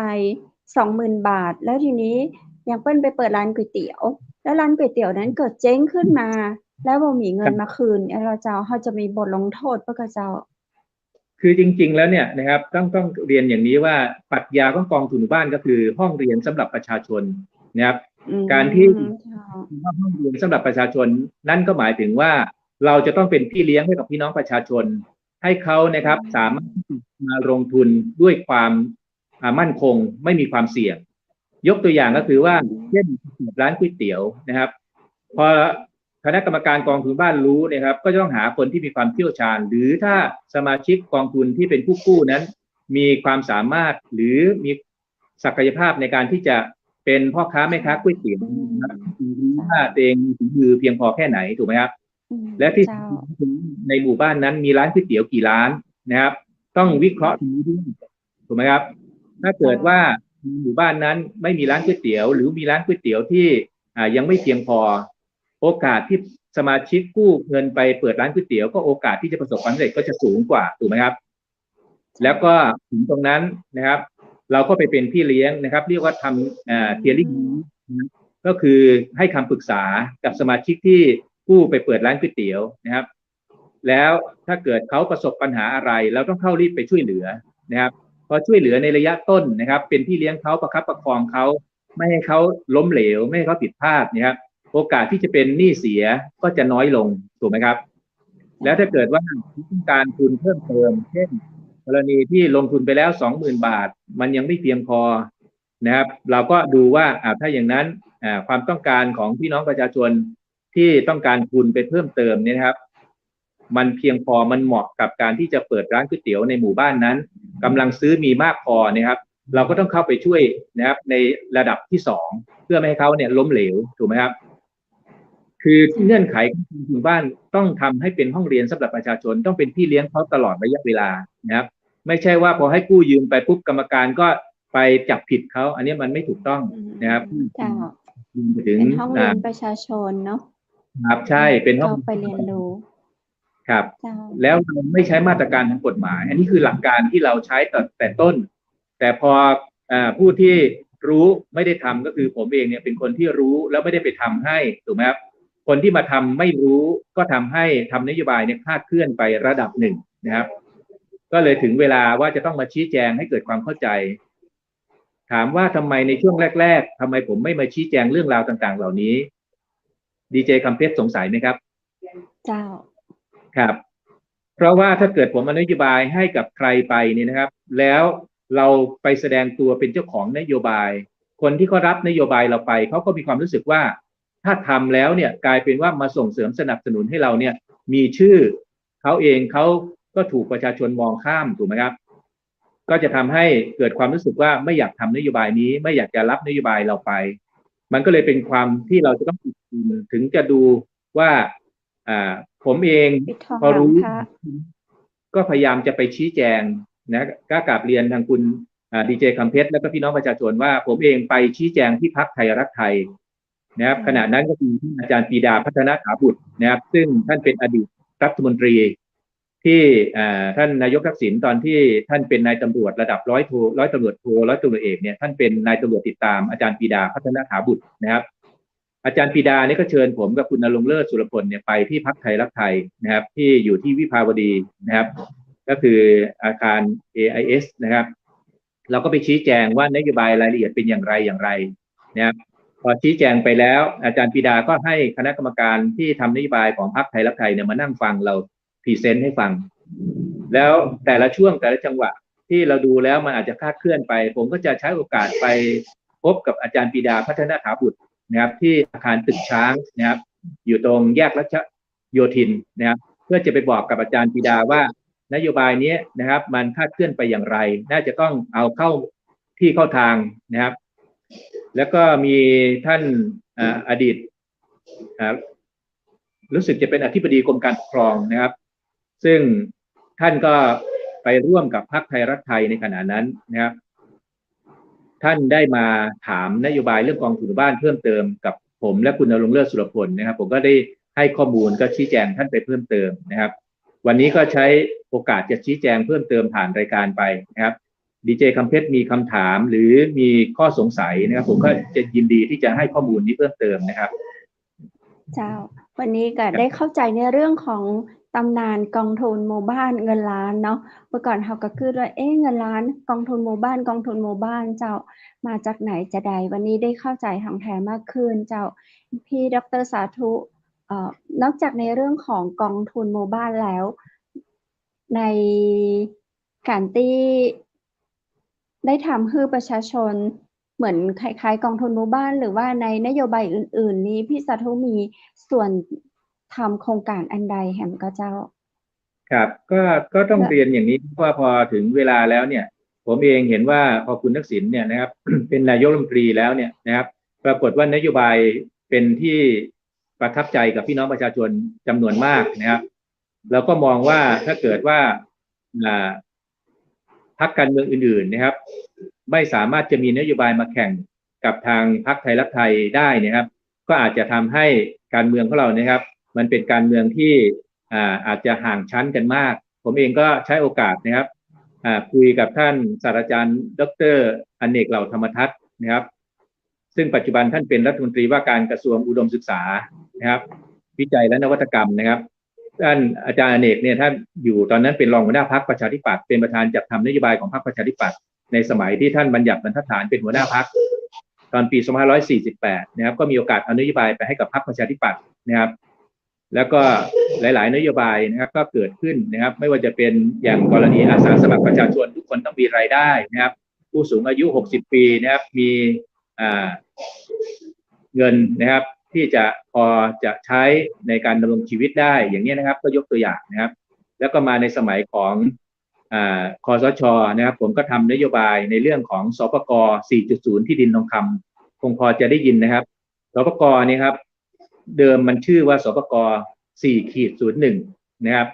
S2: 20,000 บาทแล้วทีนี้ยังเปิ้ลไปเปิดร้านก๋วยเตี๋ยวแล้วร้านก๋วยเตี๋ยวนั้นเกิดเจ๊งขึ้นมาแล้วบ่มีเงินมาคืนเราเจ้าเขาจะมีบทลงโทษปะเจ้า
S3: คือจริงๆแล้วเนี่ยนะครับต้องเรียนอย่างนี้ว่าปรัชญาของกองทุนบ้านก็คือห้องเรียนสำหรับประชาชนนะครับการที่ห้องเรียนสำหรับประชาชนนั่นก็หมายถึงว่าเราจะต้องเป็นพี่เลี้ยงให้กับพี่น้องประชาชนให้เขานะครับสามารถมาลงทุนด้วยความมั่นคงไม่มีความเสี่ยงยกตัวอย่างก็คือว่าเช่นร้านก๋วยเตี๋ยวนะครับพอคณะกรรมการกองทุนบ้านรู้นะครับก็จะต้องหาคนที่มีความเชี่ยวชาญหรือถ้าสมาชิกกองทุนที่เป็นผู้กู้นั้นมีความสามารถหรือมีศักยภาพในการที่จะเป็นพ่อค้าแม่ค้าก๋วยเตี๋ยวรู้ว่าตัวเองมีฝีมือเพียงพอแค่ไหนถูกไหมครับและที่ในหมู่บ้านนั้นมีร้านก๋วยเตี๋ยวกี่ร้านนะครับต้องวิเคราะห์ตรงนี้ด้วยถูกไหมครับถ้าเกิดว่าหมู่บ้านนั้นไม่มีร้านก๋วยเตี๋ยวหรือมีร้านก๋วยเตี๋ยวที่ยังไม่เพียงพอโอกาสที่สมาชิกกู้เงินไปเปิดร้านก๋วยเตี๋ยวก็โอกาสที่จะประสบความสำเร็จก็จะสูงกว่าถูกไหมครับแล้วก็ถึงตรงนั้นนะครับเราก็ไปเป็นพี่เลี้ยงนะครับเรียกว่าทำเทียริ่งก็คือให้คำปรึกษากับสมาชิกที่กู้ไปเปิดร้านก๋วยเตี๋ยวนะครับแล้วถ้าเกิดเขาประสบปัญหาอะไรเราต้องเข้ารีบไปช่วยเหลือนะครับพอช่วยเหลือในระยะต้นนะครับเป็นพี่เลี้ยงเขาประคับประคองเขาไม่ให้เขาล้มเหลวไม่ให้เขาผิดพลาดนะครับโอกาสที่จะเป็นหนี้เสียก็จะน้อยลงถูกไหมครับแล้วถ้าเกิดว่าต้องการทุนเพิ่มเติมเช่นกรณีที่ลงทุนไปแล้ว 20,000 บาทมันยังไม่เพียงพอนะครับเราก็ดูว่าถ้าอย่างนั้นความต้องการของพี่น้องประชาชนที่ต้องการทุนไปเพิ่มเติมเนี่ยนะครับมันเพียงพอมันเหมาะกับการที่จะเปิดร้านก๋วยเตี๋ยวในหมู่บ้านนั้นกำลังซื้อมีมากพอนะครับเราก็ต้องเข้าไปช่วยนะครับในระดับที่2เพื่อไม่ให้เขาเนี่ยล้มเหลวถูกไหมครับ คือเงื่อนไขของหมู่บ้านต้องทำให้เป็นห้องเรียนสำหรับประชาชนต้องเป็นพี่เลี้ยงเขาตลอดระยะเวลานะครับไม่ใช่ว่าพอให้กู้ยืมไปปุ๊บกรรมการก็ไปจับผิดเขาอันนี้มันไม่ถูกต้องนะครับถึง
S2: เป็นห้องเรียนประชาชนเนาะ
S3: ครับใช่เป็นห้อง
S2: ไปเรียนรู้
S3: ครับแล้วเราไม่ใช้มาตรการทางกฎหมายอันนี้คือหลักการที่เราใช้แต่ต้นแต่พอผู้ที่รู้ไม่ได้ทำก็คือผมเองเนี่ยเป็นคนที่รู้แล้วไม่ได้ไปทำให้ถูกไหมครับคนที่มาทำไม่รู้ก็ทำให้ทำนโยบายเนี่ยคลาดเคลื่อนไประดับหนึ่งนะครับก็เลยถึงเวลาว่าจะต้องมาชี้แจงให้เกิดความเข้าใจถามว่าทำไมในช่วงแรกๆทำไมผมไม่มาชี้แจงเรื่องราวต่างๆเหล่านี้ดีเจคำเพชรสงสัยไหมครับ
S2: เจ้า
S3: ครับเพราะว่าถ้าเกิดผมเอานโยบายให้กับใครไปเนี่ยนะครับแล้วเราไปแสดงตัวเป็นเจ้าของนโยบายคนที่เขารับนโยบายเราไปเขาก็มีความรู้สึกว่าถ้าทำแล้วเนี่ยกลายเป็นว่ามาส่งเสริมสนับสนุนให้เราเนี่ยมีชื่อเขาเองเขาก็ถูกประชาชนมองข้ามถูกไหมครับก็จะทำให้เกิดความรู้สึกว่าไม่อยากทำนโยบายนี้ไม่อยากจะรับนโยบายเราไปมันก็เลยเป็นความที่เราจะต้องถึงจะดูว่าผมเองพอรู้ก็พยายามจะไปชี้แจงนะก็กราบเรียนทางคุณดีเจคำเพชรแล้วก็พี่น้องประชาชนว่าผมเองไปชี้แจงที่พรรคไทยรักไทยนะครับขณะนั้นก็มีอาจารย์ปรีดาพัฒนาถาบุตรนะครับซึ่งท่านเป็นอดีตรัฐมนตรีที่ท่านนายกทักษิณตอนที่ท่านเป็นนายตำรวจระดับร้อยตำรวจโทร้อยตำรวจเอกเนี่ยท่านเป็นนายตำรวจติดตามอาจารย์ปรีดาพัฒนาถาบุตรนะครับอาจารย์ปรีดาเนี่ยก็เชิญผมกับคุณณรงค์เลิศสุรพลเนี่ยไปที่พรรคไทยรักไทยนะครับที่อยู่ที่วิภาวดีนะครับก็คืออาคาร AIS นะครับเราก็ไปชี้แจงว่านโยบายรายละเอียดเป็นอย่างไรนะครับพอชี้แจงไปแล้วอาจารย์ปรีดาก็ให้คณะกรรมการที่ทำนโยบายของพรรคไทยรักไทยเนี่ยมานั่งฟังเราพรีเซนต์ให้ฟังแล้วแต่ละช่วงแต่ละจังหวะที่เราดูแล้วมันอาจจะคลาดเคลื่อนไปผมก็จะใช้โอกาสไปพบกับอาจารย์ปรีดาพัฒนาถาบุตรนะครับที่อาคารตึกช้างนะครับอยู่ตรงแยกรัชโยธินนะครับเพื่อจะไปบอกกับอาจารย์ปรีดาว่านโยบายนี้นะครับมันคลาดเคลื่อนไปอย่างไรน่าจะต้องเอาเข้าที่เข้าทางนะครับแล้วก็มีท่านอดีตรู้สึกจะเป็นอธิบดีกรมการปกครองนะครับซึ่งท่านก็ไปร่วมกับพรรคไทยรักไทยในขณะนั้นนะครับท่านได้มาถามนโยบายเรื่องกองทุนบ้านเพิ่มเติมกับผมและคุณณรงค์เลิศสุรพลนะครับผมก็ได้ให้ข้อมูลก็ชี้แจงท่านไปเพิ่มเติมนะครับวันนี้ก็ใช้โอกาสจะชี้แจงเพิ่มเติมผ่านรายการไปนะครับดีเจคำเพชรมีคำถามหรือมีข้อสงสัยนะครับผมก็จะยินดีที่จะให้ข้อมูลนี้เพิ่มเติมนะครับ
S2: เจ้าวันนี้ก็ได้เข้าใจในเรื่องของตำนานกองทุนหมู่บ้านเงินล้านเนาะเมื่อก่อนเขาก็คือว่าเงินล้านกองทุนหมู่บ้านเจ้ามาจากไหนจะใดวันนี้ได้เข้าใจทางแท้มากขึ้นเจ้าพี่ดร.สาธุนอกจากในเรื่องของกองทุนหมู่บ้านแล้วในการที่ได้ทำให้ประชาชนเหมือนคล้ายๆกองทุนหมู่บ้านหรือว่าในนโยบายอื่นๆนี้พี่สาธุมีส่วนทำโครงการอันใดแหมก็เจ้า
S3: ครับก็ต้องเรียนอย่างนี้ว่าพอถึงเวลาแล้วเนี่ยผมเองเห็นว่าพอคุณทักษิณเนี่ยนะครับ เป็นนายกรัฐมนตรีแล้วเนี่ยนะครับปรากฏว่านโยบายเป็นที่ประทับใจกับพี่น้องประชาชนจำนวนมากนะครับเราก็มองว่าถ้าเกิดว่าพรรคการเมืองอื่นๆนะครับไม่สามารถจะมีนโยบายมาแข่งกับทางพรรคไทยรักไทยได้นะครับก็อาจจะทำให้การเมืองของเรานะครับมันเป็นการเมืองที่อาจจะห่างชั้นกันมากผมเองก็ใช้โอกาสนะครับคุยกับท่านศาสตราจารย์ดร.อเนกเหล่าธรรมทัศน์นะครับซึ่งปัจจุบันท่านเป็นรัฐมนตรีว่าการกระทรวงอุดมศึกษานะครับวิจัยและนวัตกรรมนะครับท่านอาจารย์อเนกเนี่ยท่านอยู่ตอนนั้นเป็นรองหัวหน้าพรรคประชาธิปัตย์เป็นประธานจัดทำนโยบายของพรรคประชาธิปัตย์ในสมัยที่ท่านบัญญัติบรรทัดฐานเป็นหัวหน้าพรรคตอนปี2548นะครับก็มีโอกาสเอานโยบายไปให้กับพรรคประชาธิปัตย์นะครับแล้วก็หลายๆนโยบายนะครับก็เกิดขึ้นนะครับไม่ว่าจะเป็นอย่างกรณีอาสาสมัครประชาชนทุกคนต้องมีรายได้นะครับผู้สูงอายุ60ปีนะครับมีเงินนะครับที่จะพอจะใช้ในการดำรงชีวิตได้อย่างนี้นะครับก็ยกตัวอย่างนะครับแล้วก็มาในสมัยของคสช.นะครับผมก็ทำนโยบายในเรื่องของสปก. 4.0 ที่ดินทองคำคงพอจะได้ยินนะครับสปก. นี่ครับ เดิมมันชื่อว่าสปก4-01นะครับ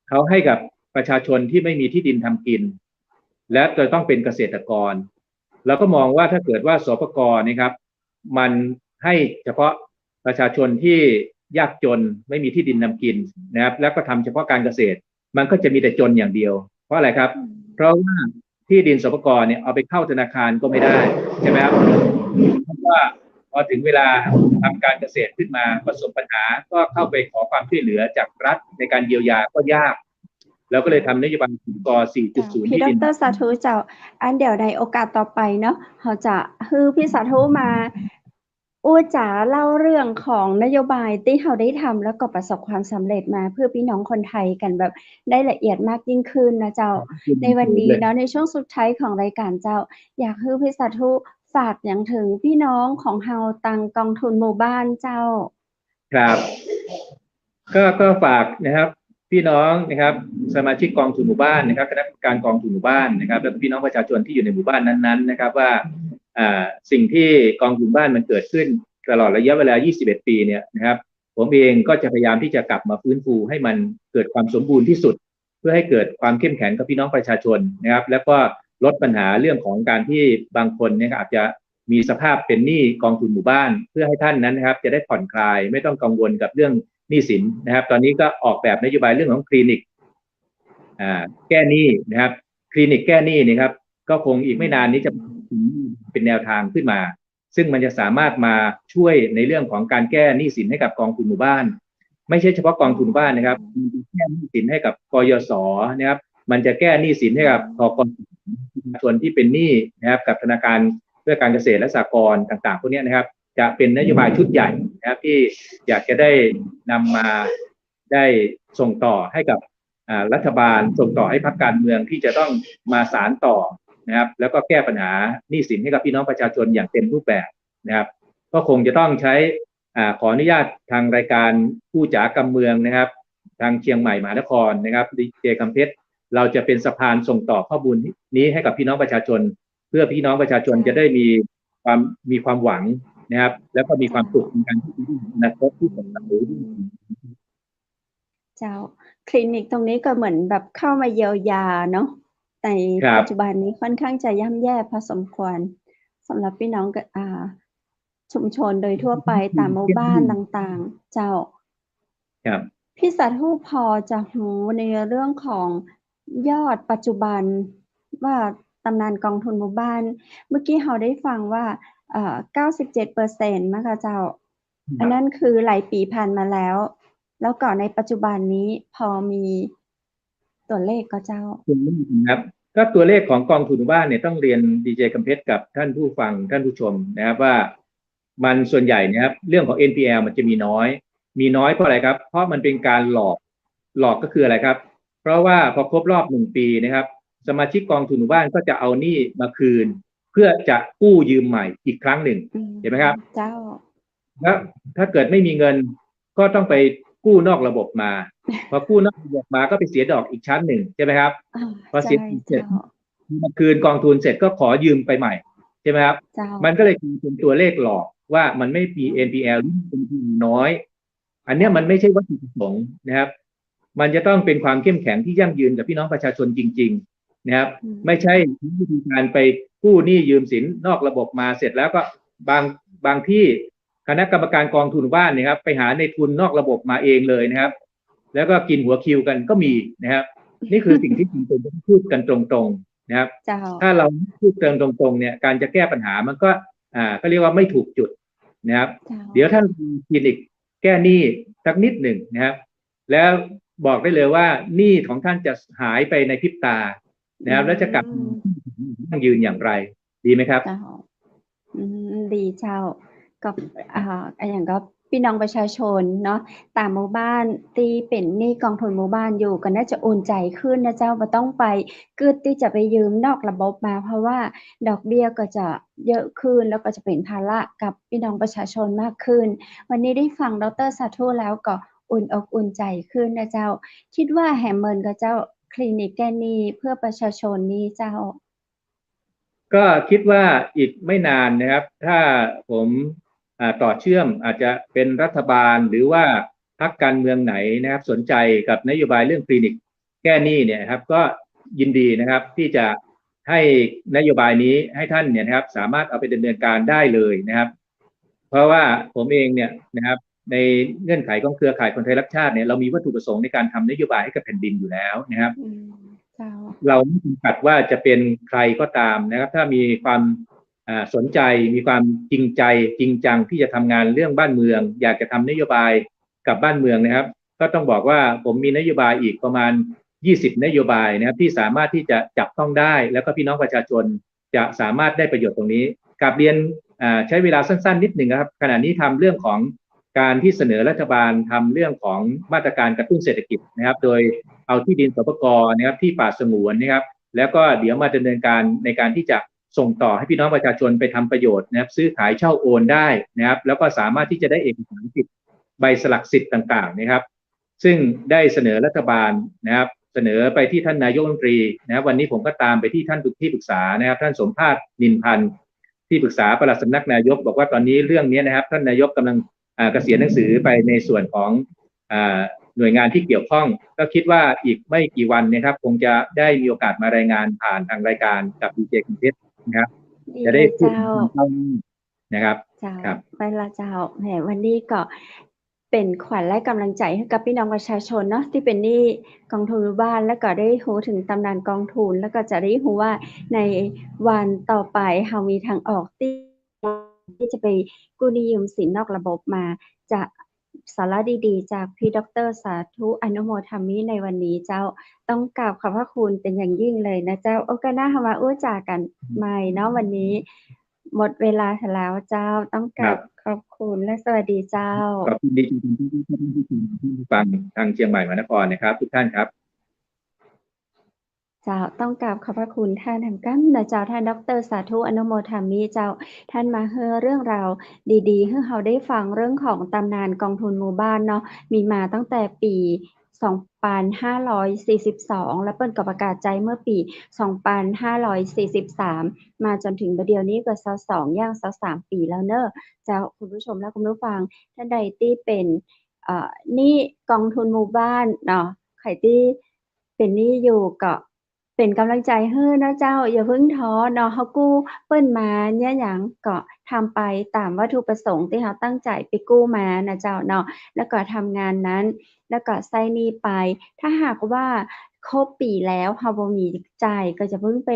S3: เขาให้กับประชาชนที่ไม่มีที่ดินทำกินและจะต้องเป็นเกษตรกรเราก็มองว่าถ้าเกิดว่าสปกนะครับมันให้เฉพาะประชาชนที่ยากจนไม่มีที่ดินทำกินนะครับแล้วก็ทำเฉพาะการเกษตรมันก็จะมีแต่จนอย่างเดียวเพราะอะไรครับเพราะว่าที่ดินสปกเนี่ยเอาไปเข้าธนาคารก็ไม่ได้ใช่ไหมครับเพราะว่าพอถึงเวลาทำการเกษตรขึ้นมาประสบปัญหาก็เข้าไปขอความช่วยเหลือจากรัฐในการเยียวยาก็ยากเราก็เลยทำนโยบายก4.0
S2: พี่
S3: ที่
S2: ด
S3: ดิน
S2: ร.สาธุเจ้าอันเดี๋ยวในโอกาสต่อไปเนาะเขาจะคือพี่สาธุมาจ๋าเล่าเรื่องของนโยบายที่เขาได้ทำแล้วก็ประสบความสำเร็จมาเพื่อพี่น้องคนไทยกันแบบได้ละเอียดมากยิ่งขึ้นนะเจ้าในวันนี้เนาะในช่วงสุดท้ายของรายการเจ้าอยากให้พี่สาธุฝากอย่างถึงพี่น้องของเฮาตังกองทุนหมู่บ้านเจ้า
S3: ครับก็ฝากนะครับพี่น้องนะครับสมาชิกกองทุนหมู่บ้านนะครับคณะกรรมการกองทุนหมู่บ้านนะครับและพี่น้องประชาชนที่อยู่ในหมู่บ้านนั้นๆนะครับว่าสิ่งที่กองทุนบ้านมันเกิดขึ้นตลอดระยะเวลา21 ปีเนี่ยนะครับผมเองก็จะพยายามที่จะกลับมาฟื้นฟูให้มันเกิดความสมบูรณ์ที่สุดเพื่อให้เกิดความเข้มแข็งกับพี่น้องประชาชนนะครับแล้วก็ลดปัญหาเรื่องของการที่บางคนเนี่ยอาจจะมีสภาพเป็นหนี้กองทุนหมู่บ้านเพื่อให้ท่านนั้นนะครับจะได้ผ่อนคลายไม่ต้องกังวลกับเรื่องหนี้สินนะครับตอนนี้ก็ออกแบบนโยบายเรื่องของคลินิกแก้หนี้นะครับคลินิกแก้หนี้นะครับก็คงอีกไม่นานนี้จะเป็นแนวทางขึ้นมาซึ่งมันจะสามารถมาช่วยในเรื่องของการแก้หนี้สินให้กับกองทุนหมู่บ้านไม่ใช่เฉพาะกองทุนบ้านนะครับมันจะแก้หนี้สินให้กับกยศนะครับมันจะแก้หนี้สินให้กับทกสส่วนที่เป็นหนี้นะครับกับธนาคารเพื่อการเกษตรและสหกรณ์ต่างๆพวกนี้นะครับจะเป็นนโยบายชุดใหญ่นะครับที่อยากจะได้นำมาได้ส่งต่อให้กับรัฐบาลส่งต่อให้พรรคการเมืองที่จะต้องมาสานต่อนะครับแล้วก็แก้ปัญหาหนี้สินให้กับพี่น้องประชาชนอย่างเต็มรูปแบบนะครับก็คงจะต้องใช้ขออนุญาตทางรายการผู้จ๋ากำเมืองนะครับทางเชียงใหม่มหานครนะครับดีเจคำเพชรเราจะเป็นสะพานส่งต่อข้อมูลนี้ให้กับพี่น้องประชาชนเพื่อพี่น้องประชาชนจะได้มีความหวังนะครับแล้วก็มีความสุขในการที่จะอนาคตที่สดใส
S2: เจ้าคลินิกตรงนี้ก็เหมือนแบบเข้ามาเยียวยาเนาะในปัจจุบันนี้ค่อนข้างจะย่ำแย่พอสมควรสำหรับพี่น้องชุมชนโดยทั่วไปตามหมู่บ้านต่างๆเจ้า
S3: ครับ
S2: พี่สาธุพอจะรู้ในเรื่องของยอดปัจจุบันว่าตำนานกองทุนหมู่บ้านเมื่อกี้เราได้ฟังว่า97%นะคะเจ้าอันนั้นคือหลายปีผ่านมาแล้วก็ในปัจจุบันนี้พอมีตัวเลขก็เจ้า
S3: ครับก็ตัวเลขของกองทุนบ้านเนี่ยต้องเรียนดีเจคำเพชรกับท่านผู้ฟังท่านผู้ชมนะครับว่ามันส่วนใหญ่นะครับเรื่องของ NPL มันจะมีน้อยเพราะอะไรครับเพราะมันเป็นการหลอกก็คืออะไรครับเพราะว่าพอครบรอบ1 ปีนะครับสมาชิกกองทุนบ้านก็จะเอาหนี้มาคืนเพื่อจะกู้ยืมใหม่อีกครั้งหนึ่งเห็นไหมครับ
S2: เจ้า
S3: แล้วถ้าเกิดไม่มีเงินก็ต้องไปกู้นอกระบบมาพอกู้นอกระบบมาก็ไปเสียดอกอีกชั้นหนึ่งใช่ไหมครับพอเสียเสร็จมาคืนกองทุนเสร็จก็ขอยืมไปใหม่ใช่ไหมครับมันก็เลยเป็นตัวเลขหลอกว่ามันไม่มี NPL ที่เป็นน้อยอันนี้มันไม่ใช่วัตถุประสงค์นะครับมันจะต้องเป็นความเข้มแข็งที่ยั่งยืนกับพี่น้องประชาชนจริงๆนะครับไม่ใช่วิธีการไปกู้หนี้ยืมสินนอกระบบมาเสร็จแล้วก็บางที่คณะกรรมการกองทุนบ้านนะครับไปหาในทุนนอกระบบมาเองเลยนะครับแล้วก็กินหัวคิวกันก็มีนะครับนี่คือสิ่งที่จำเป็นต้องพูดกันตรงๆนะครับถ้าเราพูดเติมตรงๆเนี่ยการจะแก้ปัญหามันก็ก็เรียกว่าไม่ถูกจุดนะครับเดี๋ยวท่านคลินิกแก้หนี้สักนิดหนึ่งนะครับแล้วบอกได้เลยว่าหนี้ของท่านจะหายไปในพริบตานะครับแล้วจะกลับมายืนอย่างไรดีไหมครับ
S2: ดีเจ้ากับอย่างก็พี่น้องประชาชนเนาะตามหมู่บ้านที่เป็นหนี้กองทุนหมู่บ้านอยู่ก็น่าจะอุ่นใจขึ้นนะเจ้าบ่ต้องไปกึดที่จะไปยืมนอกระบบมาเพราะว่าดอกเบี้ยก็จะเยอะขึ้นแล้วก็จะเป็นภาระกับพี่น้องประชาชนมากขึ้นวันนี้ได้ฟังดร.สาธุแล้วก็อุ่นอกอุ่นใจขึ้นนะเจ้าคิดว่าแหมเมินกับเจ้าคลินิกแก้หนี้เพื่อประชาชนนี้เจ้า
S3: ก็คิดว่าอีกไม่นานนะครับถ้าผม ต่อเชื่อมอาจจะเป็นรัฐบาลหรือว่าพรรคการเมืองไหนนะครับสนใจกับนโยบายเรื่องคลินิกแก้หนี้เนี่ยครับก็ยินดีนะครับที่จะให้นโยบายนี้ให้ท่านเนี่ยนะครับสามารถเอาไปดำเนินการได้เลยนะครับเพราะว่าผมเองเนี่ยนะครับในเงื่อนไขของเครือข่ายคนไทยรักชาติเนี่ยเรามีวัตถุประสงค์ในการทำนโยบายให้กับแผ่นดินอยู่แล้วนะครับเราไม่จำกัดว่าจะเป็นใครก็ตามนะครับถ้ามีความสนใจมีความจริงใจจริงจังที่จะทำงานเรื่องบ้านเมืองอยากจะทำนโยบายกับบ้านเมืองนะครับก็ต้องบอกว่าผมมีนโยบายอีกประมาณ20นโยบายนะครับที่สามารถที่จะจับต้องได้แล้วก็พี่น้องประชาชนจะสามารถได้ประโยชน์ตรงนี้กลับเรียนใช้เวลาสั้นๆนิดหนึ่งครับขณะนี้ทำเรื่องของการที่เสนอรัฐบาลทำเรื่องของมาตรการกระตุ้นเศรษฐกิจนะครับโดยเอาที่ดินสปก.นะครับที่ป่าสงวนนะครับแล้วก็เดี๋ยวมาดำเนินการในการที่จะส่งต่อให้พี่น้องประชาชนไปทำประโยชน์นะครับซื้อขายเช่าโอนได้นะครับแล้วก็สามารถที่จะได้เอกสารสิทธิ์ใบสลักสิทธิ์ต่างๆนะครับซึ่งได้เสนอรัฐบาลนะครับเสนอไปที่ท่านนายกรัฐมนตรีนะครับวันนี้ผมก็ตามไปที่ท่านที่ปรึกษานะครับท่านสมภาสนินพันธ์ที่ปรึกษาปลัดสำนักนายกบอกว่าตอนนี้เรื่องนี้นะครับท่านนายกกำลังเกษียณหนังสือไปในส่วนของหน่วยงานที่เกี่ยวข้องก็คิดว่าอีกไม่กี่วันนะครับคงจะได้มีโอกาสมารายงานผ่านทางรายการกับดีเจคุณเพชรนะครับจะได้พูดเข้านะครับ
S2: ครับไปละเจ้าแหมวันนี้ก็เป็นขวัญและกำลังใจให้กับพี่น้องประชาชนเนาะที่เป็นหนี้กองทุนบ้านแล้วก็ได้รู้ถึงตำนานกองทุนแล้วก็จะได้รู้ว่าในวันต่อไปเฮามีทางออกที่จะไปกู้หนี้ยืมสินนอกระบบมาจะสาระดีๆจากพี่ดร.สาธุอนุโมทามิในวันนี้เจ้าต้องกราบขอบพระคุณเป็นอย่างยิ่งเลยนะเจ้าโอกาสหน้าเฮามาอู้จากันใหม่เนาะวันนี้หมดเวลาแล้วเจ้าต้องกราบขอบคุณและสวัสดีเจ้า
S3: ขอบคุณดีที่ฟังทางเชียงใหม่มหานครนะครับทุกท่านครับ
S2: เจ้าต้องกราบขอบพระคุณท่านแห่งกันนะเจ้าท่านดร.สาธุอนุโมทามิเจ้าท่านมาเฮือเรื่องราวดีๆให้เราได้ฟังเรื่องของตำนานกองทุนหมู่บ้านเนาะมีมาตั้งแต่ปี2542และเปิ้นก็ประกาศใจเมื่อปี2543มาจนถึงบัดเดี๋ยวนี้ก็22ย่าง23ปีแล้วเน้อเจ้าคุณผู้ชมและคุณผู้ฟังท่านใดที่เป็นหนี้กองทุนหมู่บ้านเนาะใครที่เป็นหนี้อยู่ก็เป็นกำลังใจให้นะเจ้าอย่าเพิ่งท้อเนาะเฮากู้เปิ้นมาเนี่ยหยังก็ทำไปตามวัตถุประสงค์ที่เฮาตั้งใจไปกู้มานะเจ้าเนาะแล้วก็ทำงานนั้นแล้วก็ใช้หนี้ไปถ้าหากว่าครบปีแล้วเฮาบ่มีจ่ายก็จะเพิ่งไป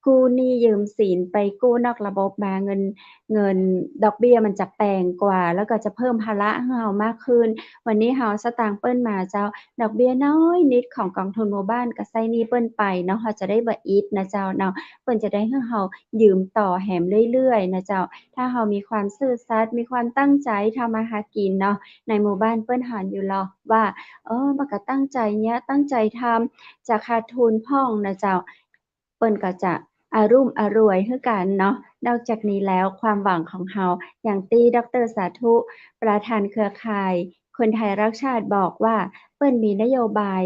S2: กู้หนี้ยืมสินไปกู้นอกระบบมาเงินดอกเบี้ยมันจะแพงกว่าแล้วก็จะเพิ่มภาระให้เฮามากขึ้นวันนี้เฮาสตางค์เปิ้นมาเจ้าดอกเบี้ยน้อยนิดของกองทุนหมู่บ้านก็ใช้หนี้เปิ้นไปเนาะเฮาจะได้บ่อิดนะเจ้าเนาะเปิ้นจะได้ให้เฮายืมต่อแหมเรื่อยๆนะเจ้าถ้าเฮามีความซื่อสัตย์มีความตั้งใจทำมาหากินเนาะในหมู่บ้านเปิ้นหันอยู่หรอกว่ามันก็ตั้งใจเนี่ยตั้งใจทำจะขาดทุนพ้องนะเจ้าเปิ้นก็จะอารุ่มอร่วยคือกันเนาะนอกจากนี้แล้วความหวังของเฮาอย่างที่ดร.สาธุประธานเครือข่ายคนไทยรักชาติบอกว่าเปิ้นมีนโยบาย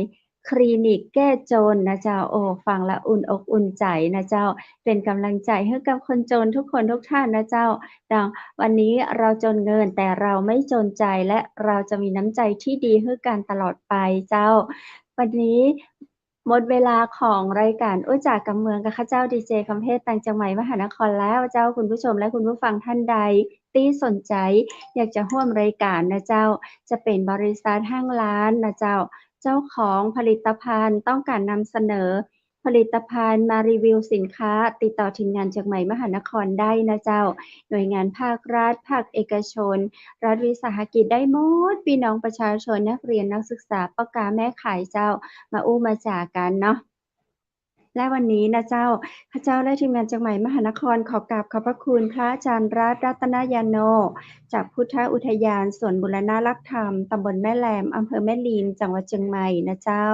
S2: คลินิกแก้จนนะเจ้าโอ้ฟังแล้วอุ่นอกอุ่นใจนะเจ้าเป็นกำลังใจให้กับคนจนทุกคนทุกท่านนะเจ้าดังวันนี้เราจนเงินแต่เราไม่จนใจและเราจะมีน้ำใจที่ดีให้กันตลอดไปเจ้าวันนี้หมดเวลาของรายการอู้จากกับเมืองกับข้าเจ้าดีเจคำเพชรต่างจังหวัดมหานครแล้วเจ้าคุณผู้ชมและคุณผู้ฟังท่านใดที่สนใจอยากจะร่วมรายการนะเจ้าจะเป็นบริษัทห้างร้านนะเจ้าของผลิตภัณฑ์ต้องการนำเสนอผลิตภัณฑ์มารีวิวสินค้าติดต่อทีมงานเชียงใหม่มหานครได้นะเจ้าหน่วยงานภาครัฐภาคเอกชนรัฐวิสาหกิจได้หมดพี่น้องประชาชนนักเรียนนักศึกษาพ่อค้าแม่ขายเจ้ามาอู้มาจากันเนาะและวันนี้นะเจ้าข้าเจ้าและทีมงานเชียงใหม่มหานครขอกราบขอบพระคุณพระอาจารย์รัตนยาโนจากพุทธอุทยานสวนบุรณะรักธรรมตำบลแม่แหลมอำเภอแม่ลีนจังหวัดเชียงใหม่นะเจ้า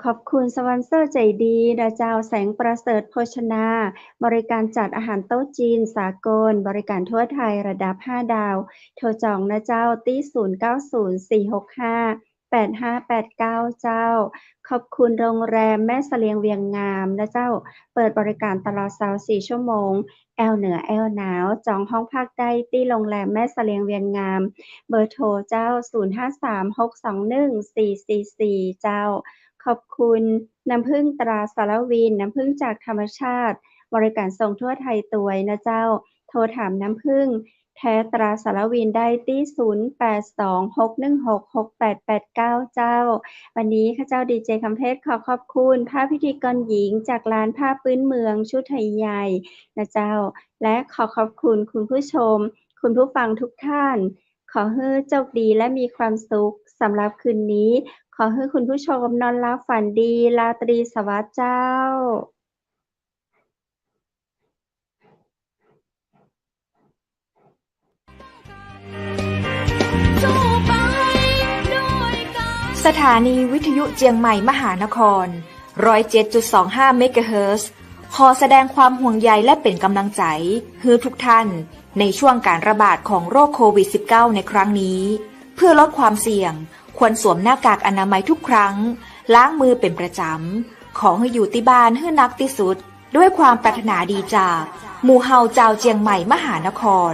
S2: ขอบคุณสปอนเซอร์ใจดีนะเจ้าแสงประเสริฐโภชนาบริการจัดอาหารโต๊ะจีนสากลบริการทั่วไทยระดับ5ดาวโทรจองนะเจ้าตี้090465 8589 เจ้าขอบคุณโรงแรมแม่เสลียงเวียงงามนะเจ้าเปิดบริการตลอด24 ชั่วโมงแอลเหนือแอลหนาวจองห้องพักได้ที่โรงแรมแม่เสลียงเวียงงามเบอร์โทรเจ้า0536214444เจ้าขอบคุณน้ำผึ้งตราสารวินน้ำผึ้งจากธรรมชาติบริการส่งทั่วไทยตัวยนะเจ้าโทรถามน้ำผึ้งแท้ตราสารวินได้ที่0826166889เจ้าวันนี้ข้าเจ้าดีเจคำเพชรขอขอบคุณภาพพิธีกรหญิงจากร้านผ้าพื้นเมืองชุดไทยใหญ่นะเจ้าและขอขอบคุณคุณผู้ชมคุณผู้ฟังทุกท่านขอให้โชคดีและมีความสุขสำหรับคืนนี้ขอให้คุณผู้ชมนอนหลับฝันดีราตรีสวัสดิ์เจ้า
S1: สถานีวิทยุเจียงใหม่มหานคร 107.25 เมกะเฮิรตซ์ขอแสดงความห่วงใยและเป็นกำลังใจให้ทุกท่านในช่วงการระบาดของโรคโควิด -19 ในครั้งนี้เพื่อลดความเสี่ยงควรสวมหน้ากากอนามัยทุกครั้งล้างมือเป็นประจำขอให้อยู่ที่บ้านให้นักที่สุดด้วยความปรารถนาดีจากหมู่เฮาเจ้าเจียงใหม่มหานคร